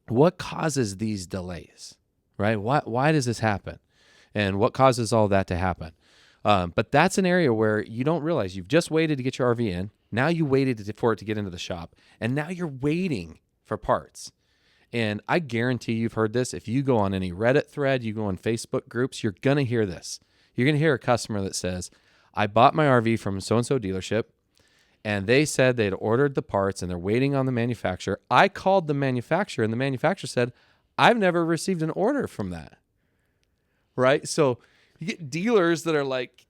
what causes these delays, right? Why does this happen? And what causes all that to happen? But that's an area where you don't realize you've just waited to get your RV in. Now you waited for it to get into the shop. And now you're waiting for parts. And I guarantee you've heard this. If you go on any Reddit thread, you go on Facebook groups, you're going to hear this. You're going to hear a customer that says, I bought my RV from so-and-so dealership, and they said they'd ordered the parts, and they're waiting on the manufacturer. I called the manufacturer, and the manufacturer said, I've never received an order from that. Right? So you get dealers that are like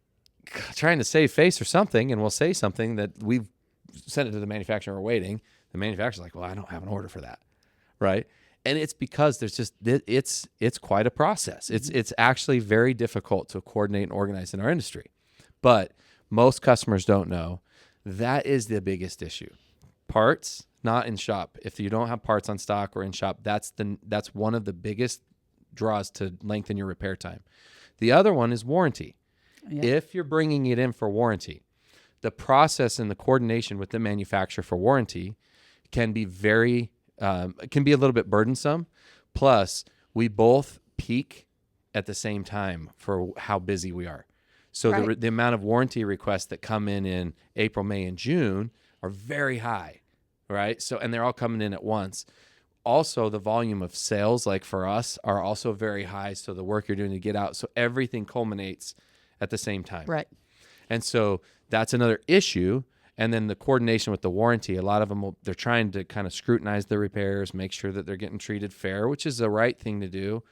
trying to save face or something, and will say something that we've sent it to the manufacturer, we're waiting. The manufacturer's like, well, I don't have an order for that. Right? And it's because there's just, it's quite a process. It's actually very difficult to coordinate and organize in our industry. But most customers don't know that is the biggest issue. Parts, not in shop. If you don't have parts on stock or in shop, that's one of the biggest draws to lengthen your repair time. The other one is warranty. Yeah. If you're bringing it in for warranty, the process and the coordination with the manufacturer for warranty can be can be a little bit burdensome. Plus, we both peak at the same time for how busy we are. So the amount of warranty requests that come in April, May, and June are very high, right? So, and they're all coming in at once. Also, the volume of sales, like for us, are also very high. So the work you're doing to get out, so everything culminates at the same time. Right. And so that's another issue. And then the coordination with the warranty, a lot of them, they're trying to kind of scrutinize the repairs, make sure that they're getting treated fair, which is the right thing to do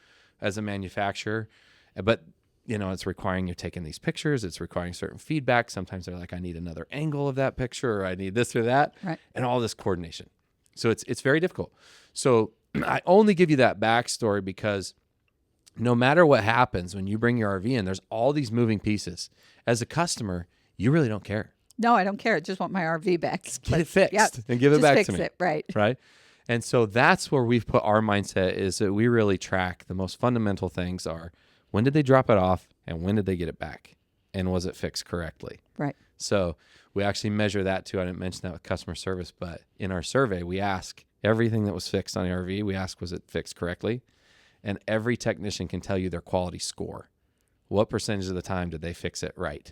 as a manufacturer. But you know, it's requiring you taking these pictures. It's requiring certain feedback. Sometimes they're like, I need another angle of that picture, or I need this or that, and all this coordination. So it's very difficult. So I only give you that backstory because no matter what happens when you bring your RV in, there's all these moving pieces. As a customer, you really don't care. No, I don't care. I just want my RV back. Just get it fixed and give it back to me. Just fix it, right? And so that's where we've put our mindset is that we really track the most fundamental things are, when did they drop it off and when did they get it back? And was it fixed correctly? Right. So we actually measure that too. I didn't mention that with customer service, but in our survey, we ask everything that was fixed on the RV, we ask, was it fixed correctly? And every technician can tell you their quality score. What percentage of the time did they fix it right?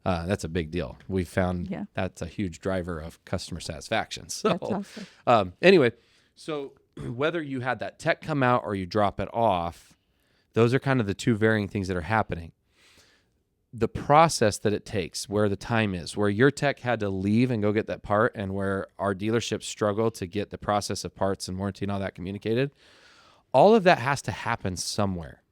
That's a big deal. We found that's a huge driver of customer satisfaction. So that's awesome. Anyway, so whether you had that tech come out or you drop it off, those are kind of the two varying things that are happening. The process that it takes, where the time is, where your tech had to leave and go get that part, and where our dealerships struggle to get the process of parts and warranty and all that communicated, all of that has to happen somewhere,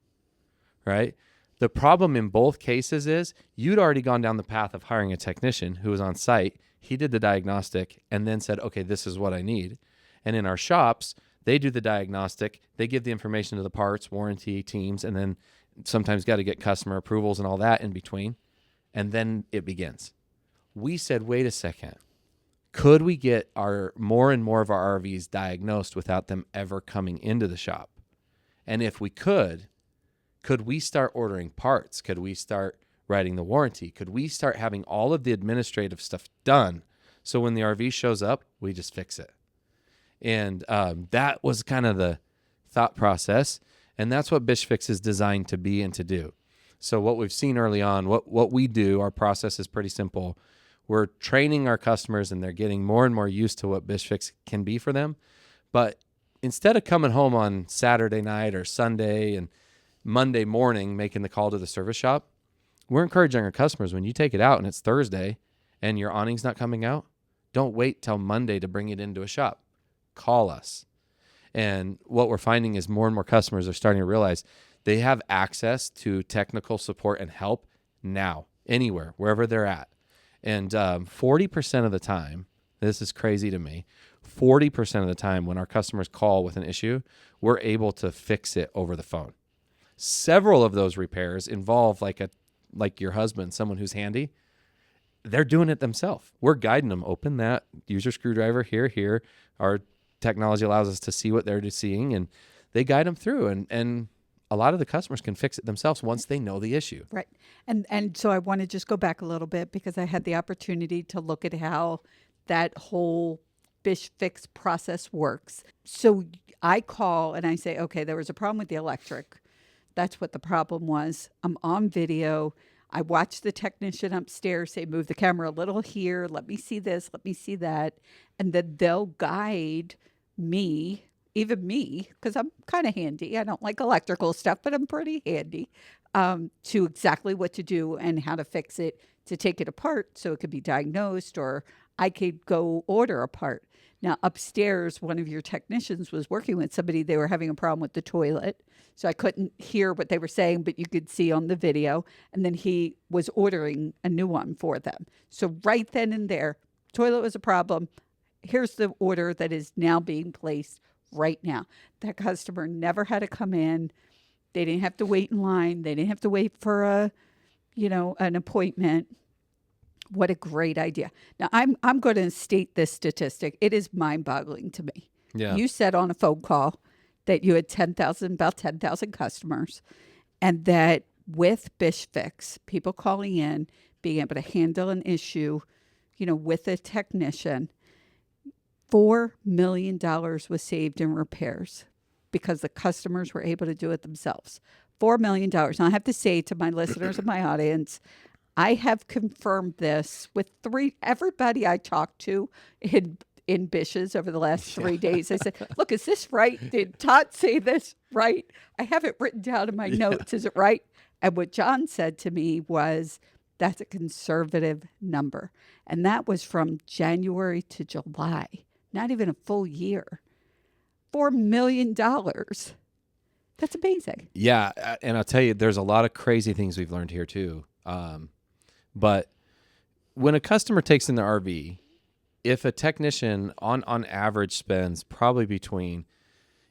right? The problem in both cases is you'd already gone down the path of hiring a technician who was on site. He did the diagnostic and then said, okay, this is what I need. And in our shops, they do the diagnostic. They give the information to the parts, warranty teams, and then sometimes got to get customer approvals and all that in between. And then it begins. We said, wait a second. Could we get more and more of our RVs diagnosed without them ever coming into the shop? And if we could we start ordering parts? Could we start writing the warranty? Could we start having all of the administrative stuff done so when the RV shows up, we just fix it? And that was kind of the thought process. And that's what BishFix is designed to be and to do. So what we've seen early on, what we do, our process is pretty simple. We're training our customers and they're getting more and more used to what BishFix can be for them. But instead of coming home on Saturday night or Sunday and Monday morning making the call to the service shop, we're encouraging our customers, when you take it out and it's Thursday and your awning's not coming out, don't wait till Monday to bring it into a shop. Call us. And what we're finding is more and more customers are starting to realize they have access to technical support and help now, anywhere, wherever they're at. And 40% of the time, this is crazy to me, 40% of the time when our customers call with an issue, we're able to fix it over the phone. Several of those repairs involve like your husband, someone who's handy. They're doing it themselves. We're guiding them. Open that, use your screwdriver here. Our technology allows us to see what they're seeing, and they guide them through. And a lot of the customers can fix it themselves once they know the issue. Right. And so I want to just go back a little bit because I had the opportunity to look at how that whole Bish fix process works. So I call and I say, okay, there was a problem with the electric. That's what the problem was. I'm on video. I watch the technician upstairs say, move the camera a little here. Let me see this. Let me see that. And then they'll guide me, even me, because I'm kind of handy. I don't like electrical stuff, but I'm pretty handy, to exactly what to do and how to fix it, to take it apart so it could be diagnosed, or I could go order a part. Now, upstairs, one of your technicians was working with somebody. They were having a problem with the toilet. So I couldn't hear what they were saying, but you could see on the video. And then he was ordering a new one for them. So right then and there, toilet was a problem. Here's the order that is now being placed right now. That customer never had to come in. They didn't have to wait in line. They didn't have to wait for an appointment. What a great idea. Now, I'm going to state this statistic. It is mind-boggling to me. Yeah. You said on a phone call that you had about 10,000 customers, and that with BishFix, people calling in, being able to handle an issue, with a technician, $4 million was saved in repairs because the customers were able to do it themselves. $4 million. Now, I have to say to my listeners and my audience, I have confirmed this with everybody I talked to in Bish's over the last 3 days. I said, look, is this right? Did Todd say this right? I have it written down in my notes. Is it right? And what John said to me was, that's a conservative number. And that was from January to July, not even a full year. $4 million. That's amazing. Yeah. And I'll tell you, there's a lot of crazy things we've learned here too. But when a customer takes in the RV, if a technician on average spends probably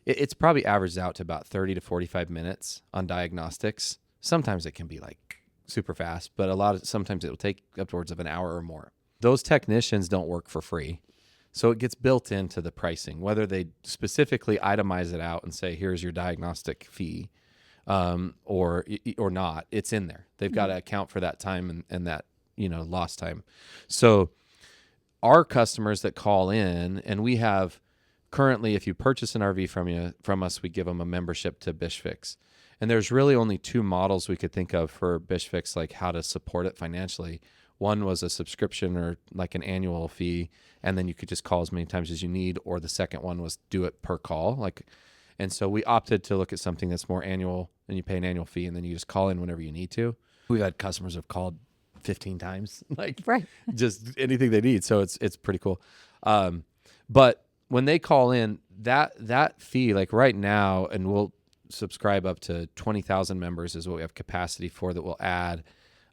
it's probably averaged out to about 30 to 45 minutes on diagnostics. Sometimes it can be like super fast, but sometimes it will take upwards of an hour or more. Those technicians don't work for free. So it gets built into the pricing, whether they specifically itemize it out and say, here's your diagnostic fee, or not, it's in there. They've got to account for that time and that, lost time. So our customers that call in, and we have currently, if you purchase an RV from us, we give them a membership to BishFix. And there's really only two models we could think of for BishFix, like how to support it financially. One was a subscription or like an annual fee, and then you could just call as many times as you need. Or the second one was do it per call. And so we opted to look at something that's more annual, and you pay an annual fee, and then you just call in whenever you need to. We've had customers who have called 15 times, right. Just anything they need. So it's pretty cool. But when they call in, that fee, like right now, and we'll subscribe up to 20,000 members is what we have capacity for that we'll add.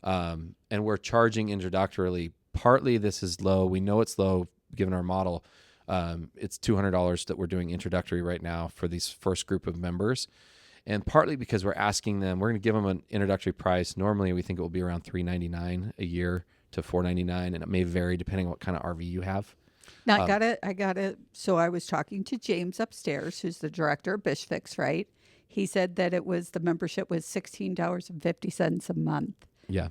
And we're charging introductorily. Partly this is low. We know it's low given our model. It's $200 that we're doing introductory right now for these first group of members. And partly because we're asking them, we're going to give them an introductory price. Normally we think it will be around $399 a year to $499, and it may vary depending on what kind of RV you have. Now I got it. So I was talking to James upstairs, who's the director of BishFix, right? He said that the membership was $16.50 a month. Yeah.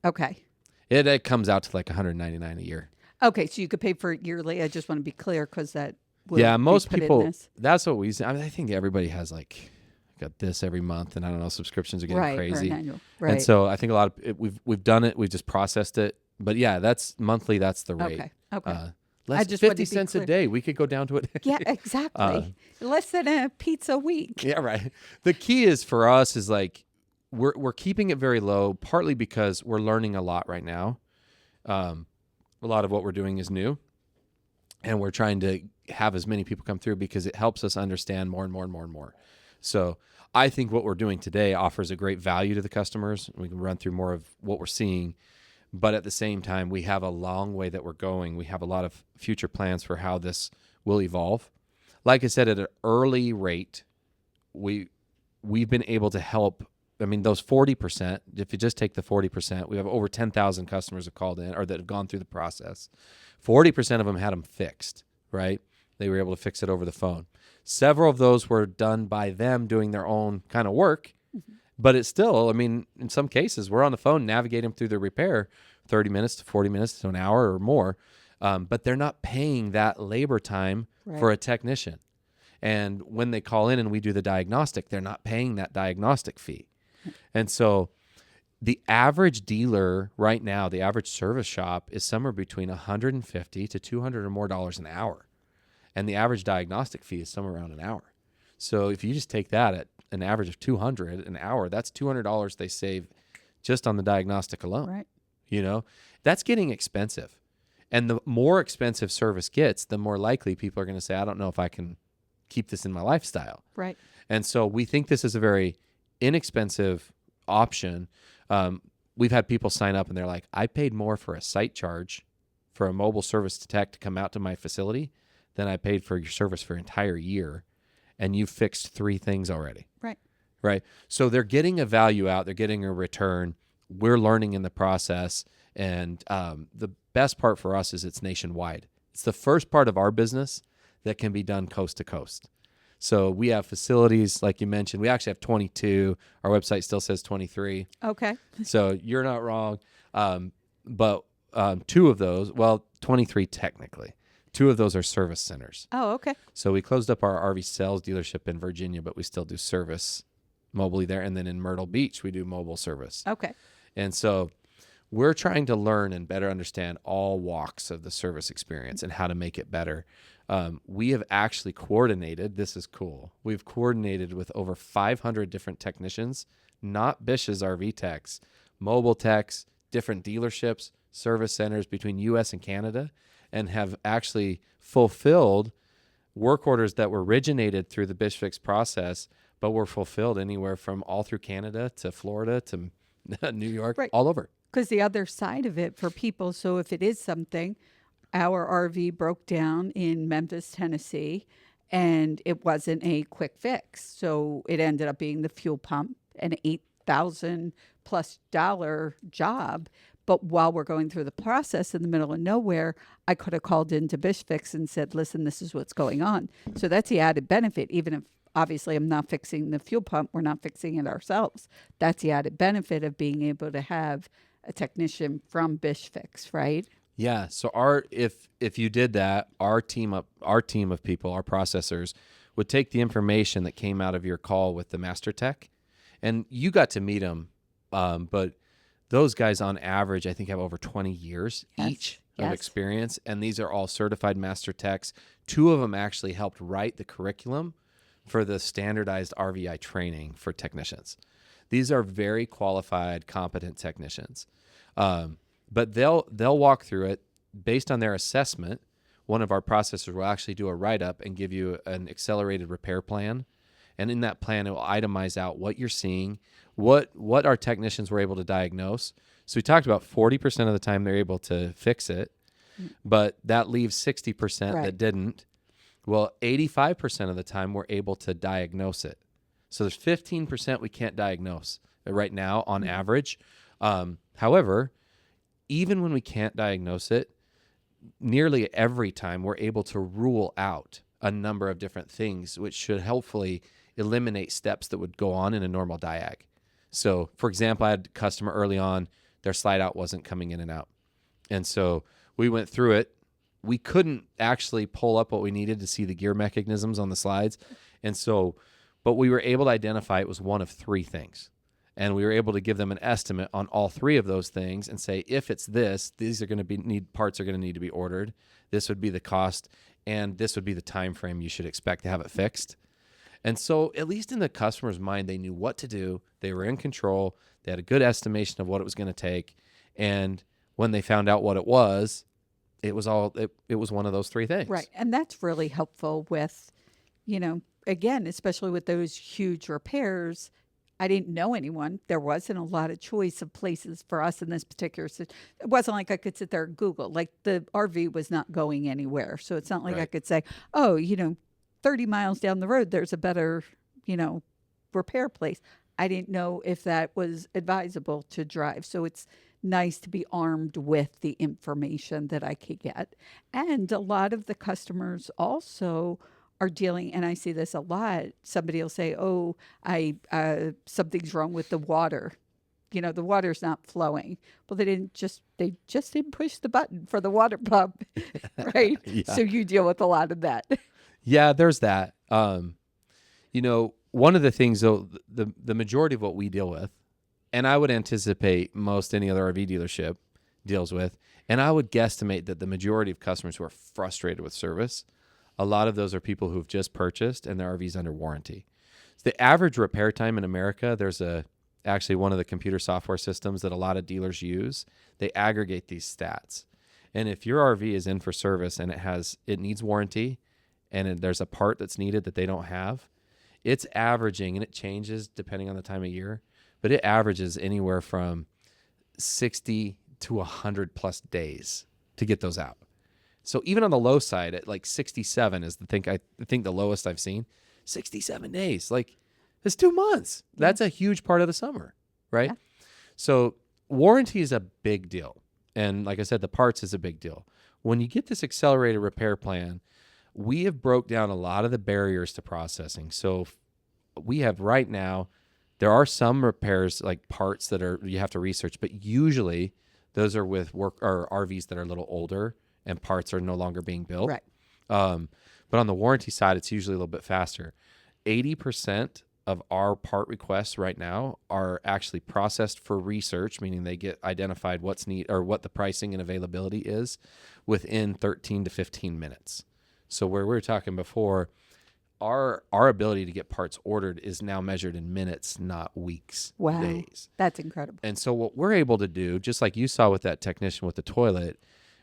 Okay. It comes out to like $199 a year. Okay, so you could pay for it yearly. I just want to be clear because that will Yeah, be most put in people, this. that's what we, I mean, I think everybody has like, got this every month, and I don't know, subscriptions are getting Right, or an crazy. annual. And Right. so I think a lot of we've done it, we've just processed it. But yeah, that's monthly, that's the rate. Okay. Okay. Uh, I less just wanted 50 to be cents a clear. day. We could go down to it. Yeah, Uh, exactly. Less than a pizza a week. yeah, right. The key is for us is like we're keeping it very low, partly because we're learning a lot right now. A lot of what we're doing is new, and we're trying to have as many people come through because it helps us understand more and more and more and more. So I think what we're doing today offers a great value to the customers. We can run through more of what we're seeing, but at the same time, we have a long way that we're going. We have a lot of future plans for how this will evolve. Like I said, at an early rate, we've been able to help. I mean, those 40%, if you just take the 40%, we have over 10,000 customers have called in or that have gone through the process. 40% of them had them fixed, right? They were able to fix it over the phone. Several of those were done by them doing their own kind of work, but it's still, I mean, in some cases, we're on the phone navigating them through the repair 30 minutes to 40 minutes to an hour or more, but they're not paying that labor time for Right. a technician. And when they call in and we do the diagnostic, they're not paying that diagnostic fee. And so the average dealer right now, the average service shop is somewhere between $150 to $200 or more an hour. And the average diagnostic fee is somewhere around an hour. So if you just take that at an average of $200 an hour, that's $200 they save just on the diagnostic alone. Right. You know, that's getting expensive. And the more expensive service gets, the more likely people are going to say, I don't know if I can keep this in my lifestyle. Right. And so we think this is a very inexpensive option. We've had people sign up and they're like, I paid more for a site charge for a mobile service tech to come out to my facility than I paid for your service for an entire year. And you fixed 3 things already. Right. Right. So they're getting a value out. They're getting a return. We're learning in the process. And the best part for us is it's nationwide. It's the first part of our business that can be done coast to coast. So we have facilities, like you mentioned. We actually have 22. Our website still says 23. Okay. So you're not wrong. But 2 of those, well, 23 technically. 2 of those are service centers. Oh, okay. So we closed up our RV sales dealership in Virginia, but we still do service mobily there. And then in Myrtle Beach, we do mobile service. Okay. And so we're trying to learn and better understand all walks of the service experience and how to make it better. We have actually coordinated, this is cool, we've coordinated with over 500 different technicians, not Bish's RV techs, mobile techs, different dealerships, service centers between US and Canada, and have actually fulfilled work orders that were originated through the Bish Fix process, but were fulfilled anywhere from all through Canada to Florida to New York, Right. all over. Because the other side of it for people, so if it is something, our RV broke down in Memphis, Tennessee, and it wasn't a quick fix. So it ended up being the fuel pump, an $8,000 plus job. But while we're going through the process in the middle of nowhere, I could have called into Bish Fix and said, listen, this is what's going on. So that's the added benefit, even if obviously I'm not fixing the fuel pump, we're not fixing it ourselves. That's the added benefit of being able to have a technician from Bish Fix, right? Yeah. So if you did that, our team of people, our processors, would take the information that came out of your call with the master tech, and you got to meet them, but those guys on average, I think, have over 20 years each of experience, and these are all certified master techs. 2 of them actually helped write the curriculum for the standardized RVI training for technicians. These are very qualified, competent technicians. But they'll walk through it based on their assessment. One of our processors will actually do a write-up and give you an accelerated repair plan. And in that plan, it will itemize out what you're seeing, what our technicians were able to diagnose. So we talked about 40% of the time they're able to fix it, but that leaves 60% Right. that didn't. Well, 85% of the time we're able to diagnose it. So there's 15% we can't diagnose right now on average. However, even when we can't diagnose it, nearly every time we're able to rule out a number of different things, which should hopefully eliminate steps that would go on in a normal diag. So, for example, I had a customer early on, their slide out wasn't coming in and out. And so we went through it, we couldn't actually pull up what we needed to see the gear mechanisms on the slides. And so, but we were able to identify it was one of three things. And we were able to give them an estimate on all three of those things and say, if it's this, these are going to be parts are going to need to be ordered. This would be the cost, and this would be the time frame you should expect to have it fixed. And so, at least in the customer's mind, they knew what to do. They were in control. They had a good estimation of what it was going to take. And when they found out what it was it was one of those three things. Right. And that's really helpful with, again, especially with those huge repairs. I didn't know anyone. There wasn't a lot of choice of places for us in this particular. It wasn't like I could sit there and Google. Like the RV was not going anywhere. So it's not like I could say, 30 miles down the road, there's a better, repair place. I didn't know if that was advisable to drive. So it's nice to be armed with the information that I could get. And a lot of the customers also are dealing, and I see this a lot. Somebody will say, something's wrong with the water. The water's not flowing. Well, they just didn't push the button for the water pump, right? Yeah. So you deal with a lot of that. Yeah, there's that. One of the things, though, the majority of what we deal with, and I would anticipate most any other RV dealership deals with, and I would guesstimate that the majority of customers who are frustrated with service, a lot of those are people who've just purchased and their RV's under warranty. So the average repair time in America, there's actually one of the computer software systems that a lot of dealers use. They aggregate these stats. And if your RV is in for service and it needs warranty, and there's a part that's needed that they don't have, it's averaging, and it changes depending on the time of year, but it averages anywhere from 60 to 100 plus days to get those out. So even on the low side, at like 67 is I think the lowest I've seen. 67 days, like it's 2 months. Yeah. That's a huge part of the summer, right? Yeah. So warranty is a big deal. And like I said, the parts is a big deal. When you get this accelerated repair plan, we have broke down a lot of the barriers to processing. So we have right now, there are some repairs like parts that you have to research, but usually those are with RVs that are a little older and parts are no longer being built. Right. But on the warranty side, it's usually a little bit faster. 80% of our part requests right now are actually processed for research, meaning they get identified what's needed or what the pricing and availability is within 13 to 15 minutes. So where we were talking before, our ability to get parts ordered is now measured in minutes, not weeks, days. That's incredible. And so what we're able to do, just like you saw with that technician with the toilet,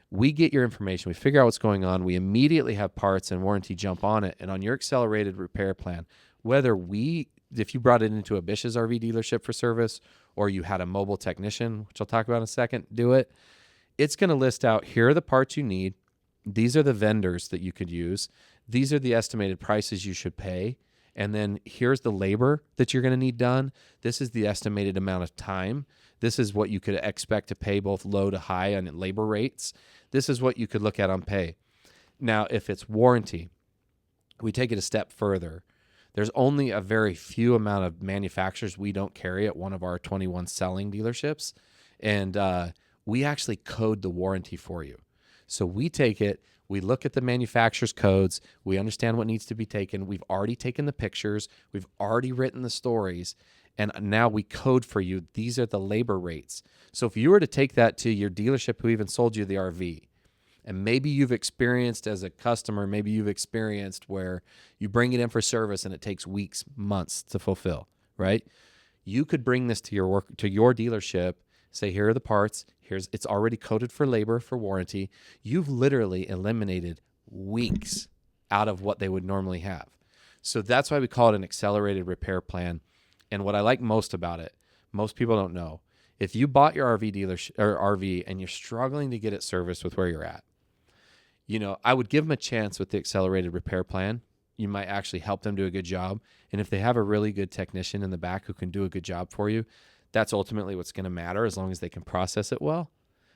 we get your information, we figure out what's going on, we immediately have parts and warranty jump on it. And on your accelerated repair plan, if you brought it into a Bish's RV dealership for service, or you had a mobile technician, which I'll talk about in a second, do it, it's going to list out, here are the parts you need. These are the vendors that you could use. These are the estimated prices you should pay. And then here's the labor that you're going to need done. This is the estimated amount of time. This is what you could expect to pay both low to high on labor rates. This is what you could look at on pay. Now, if it's warranty, we take it a step further. There's only a very few amount of manufacturers we don't carry at one of our 21 selling dealerships. And we actually code the warranty for you. So we take it, we look at the manufacturer's codes, we understand what needs to be taken. We've already taken the pictures, we've already written the stories, and now we code for you. These are the labor rates. So if you were to take that to your dealership who even sold you the RV, and maybe you've experienced as a customer, maybe you've experienced where you bring it in for service and it takes weeks, months to fulfill, right? You could bring this to your dealership, say, here are the parts, it's already coded for labor, for warranty. You've literally eliminated weeks out of what they would normally have. So that's why we call it an accelerated repair plan. And what I like most about it, most people don't know, if you bought your RV dealership or RV and you're struggling to get it serviced with where you're at, I would give them a chance with the accelerated repair plan. You might actually help them do a good job. And if they have a really good technician in the back who can do a good job for you, that's ultimately what's going to matter, as long as they can process it well.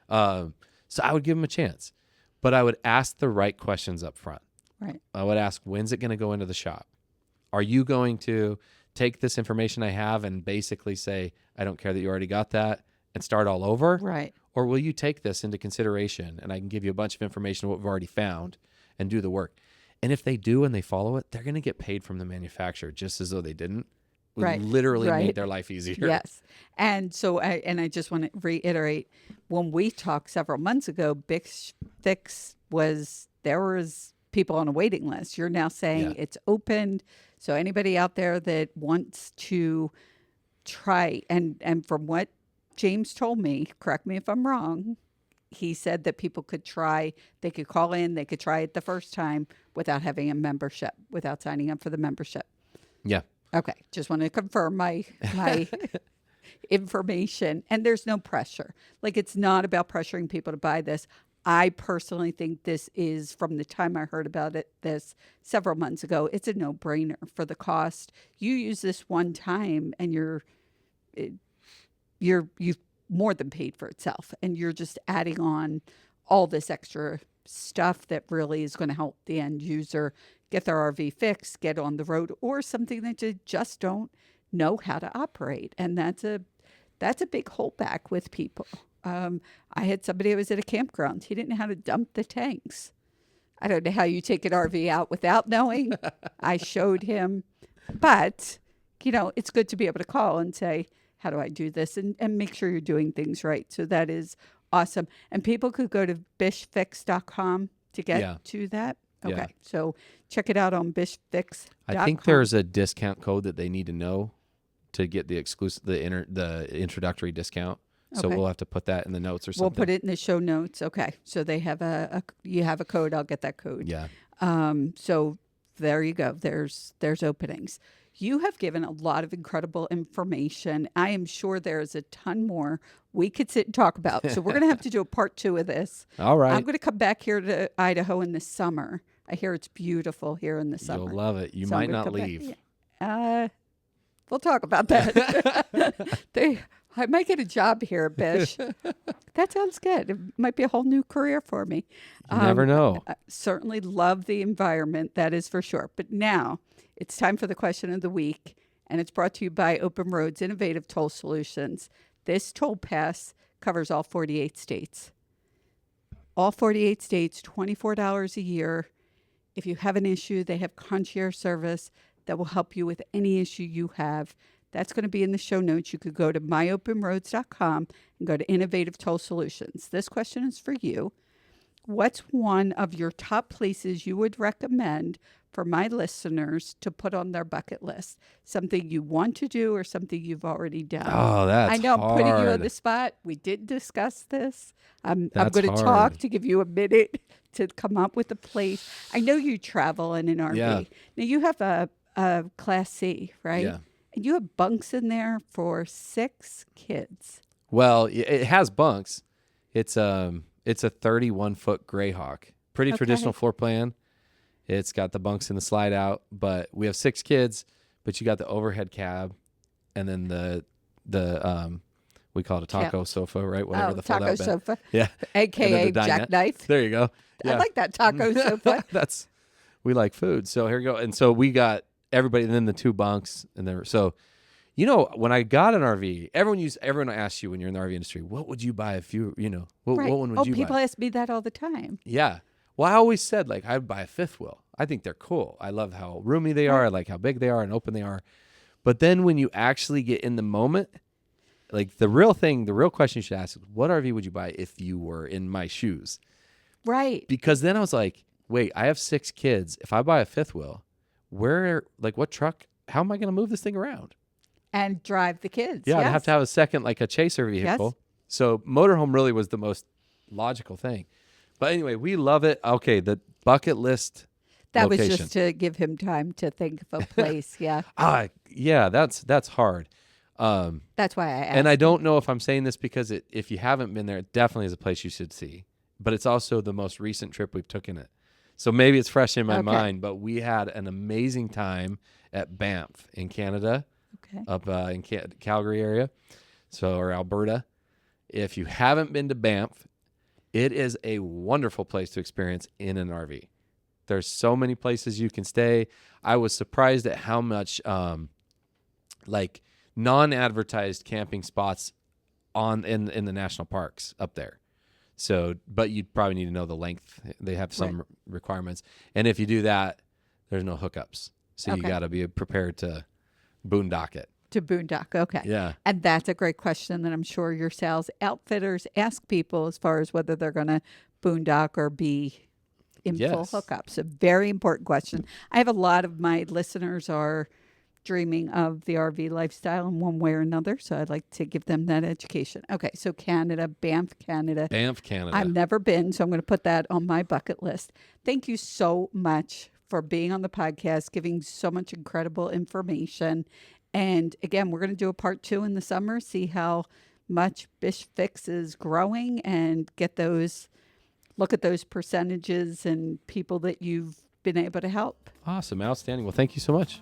So I would give them a chance, but I would ask the right questions up front. Right. I would ask, when's it going to go into the shop? Are you going to take this information I have and basically say, I don't care that you already got that, and start all over? Right. Or will you take this into consideration and I can give you a bunch of information of what we've already found and do the work? And if they do and they follow it, they're going to get paid from the manufacturer just as though they didn't. We Right. literally Right. made their life easier. Yes. And so I just want to reiterate, when we talked several months ago, Bish Fix there was people on a waiting list. You're now saying it's opened. So anybody out there that wants to try, and from what James told me, correct me if I'm wrong, he said that people could try, they could call in, they could try it the first time without having a membership, without signing up for the membership. Yeah. Okay. Just want to confirm my information. And there's no pressure. Like, it's not about pressuring people to buy this. I personally think this is, from the time I heard about this several months ago, it's a no-brainer for the cost. You use this one time and you've more than paid for itself, and you're just adding on all this extra stuff that really is going to help the end user get their RV fixed, get on the road, or something that you just don't know how to operate. And that's a big holdback with people. I had somebody who was at a campground. He didn't know how to dump the tanks. I don't know how you take an RV out without knowing. I showed him. But, it's good to be able to call and say, how do I do this? And make sure you're doing things right. So that is awesome. And people could go to bishfix.com to get to that. Okay. Yeah. So check it out on bishfix.com. I think there's a discount code that they need to know to get the introductory discount. So Okay. we'll have to put that in the notes or something. We'll put it in the show notes. Okay. So they have you have a code. I'll get that code. Yeah. So there you go. There's openings. You have given a lot of incredible information. I am sure there's a ton more we could sit and talk about. So we're going to have to do a part 2 of this. All right. I'm going to come back here to Idaho in the summer. I hear it's beautiful here in the summer. You'll love it. You So I'm might gonna not come back. leave. We'll talk about that. I might get a job here at Bish. That sounds good. It might be a whole new career for me. You never know. I certainly love the environment, that is for sure. But now it's time for the question of the week, and it's brought to you by Open Roads Innovative Toll Solutions. This toll pass covers all 48 states. All 48 states, $24 a year. If you have an issue, they have concierge service that will help you with any issue you have. That's going to be in the show notes. You could go to myopenroads.com and go to Innovative Toll Solutions. This question is for you. What's one of your top places you would recommend for my listeners to put on their bucket list? Something you want to do or something you've already done? Oh, that's I know hard. I'm putting you on the spot. We did discuss this. I'm That's going to talk hard. to give you a minute to come up with a place. I know you travel in an RV. Yeah. Now, you have a Class C, right? Yeah. And you have bunks in there for 6 kids. Well, it has bunks. It's a 31-foot Greyhawk. Pretty traditional floor plan. It's got the bunks in the slide out, but we have 6 kids, but you got the overhead cab and then the we call it a taco sofa, right? Whatever the taco fold-out bed. sofa. Yeah. AKA And then the dinette. jackknife. There you go. Yeah. I like that taco sofa. We like food. So here you go. And so we got everybody, and then the 2 bunks. And then, so, when I got an RV, everyone asks you when you're in the RV industry, what would you buy if what Right. one would you people buy? ask me that all the time. Yeah. Well, I always said, I'd buy a 5th wheel. I think they're cool. I love how roomy they are. I like how big they are and open they are. But then when you actually get in the moment, the real question you should ask is, what RV would you buy if you were in my shoes? Right. Because then I was like, wait, I have 6 kids. If I buy a 5th wheel, what truck, how am I going to move this thing around? And drive the kids. Yeah, yes. I'd have to have a second, a chaser vehicle. Yes. So motorhome really was the most logical thing. But anyway, we love it. Okay, the bucket list That location. was just to give him time to think of a place. Yeah. Yeah, that's hard. That's why I asked. And I don't know if I'm saying this because if you haven't been there, it definitely is a place you should see. But it's also the most recent trip we've taken it. So maybe it's fresh in my mind, but we had an amazing time at Banff in Canada, up in Calgary area, or Alberta. If you haven't been to Banff, it is a wonderful place to experience in an RV. There's so many places you can stay. I was surprised at how much non-advertised camping spots in the national parks up there. So, but you'd probably need to know the length. They have some requirements, and if you do that, there's no hookups. So you got to be prepared to boondock it. To boondock, okay. Yeah. And that's a great question that I'm sure your sales outfitters ask people as far as whether they're going to boondock or be in full hookups. A very important question. I have a lot of my listeners are dreaming of the RV lifestyle in one way or another, so I'd like to give them that education. Okay, so Canada, Banff, Canada. Banff, Canada. I've never been, so I'm going to put that on my bucket list. Thank you so much for being on the podcast, giving so much incredible information. And again, we're going to do a part 2 in the summer, see how much Bish Fix is growing and look at those percentages and people that you've been able to help. Awesome. Outstanding. Well, thank you so much.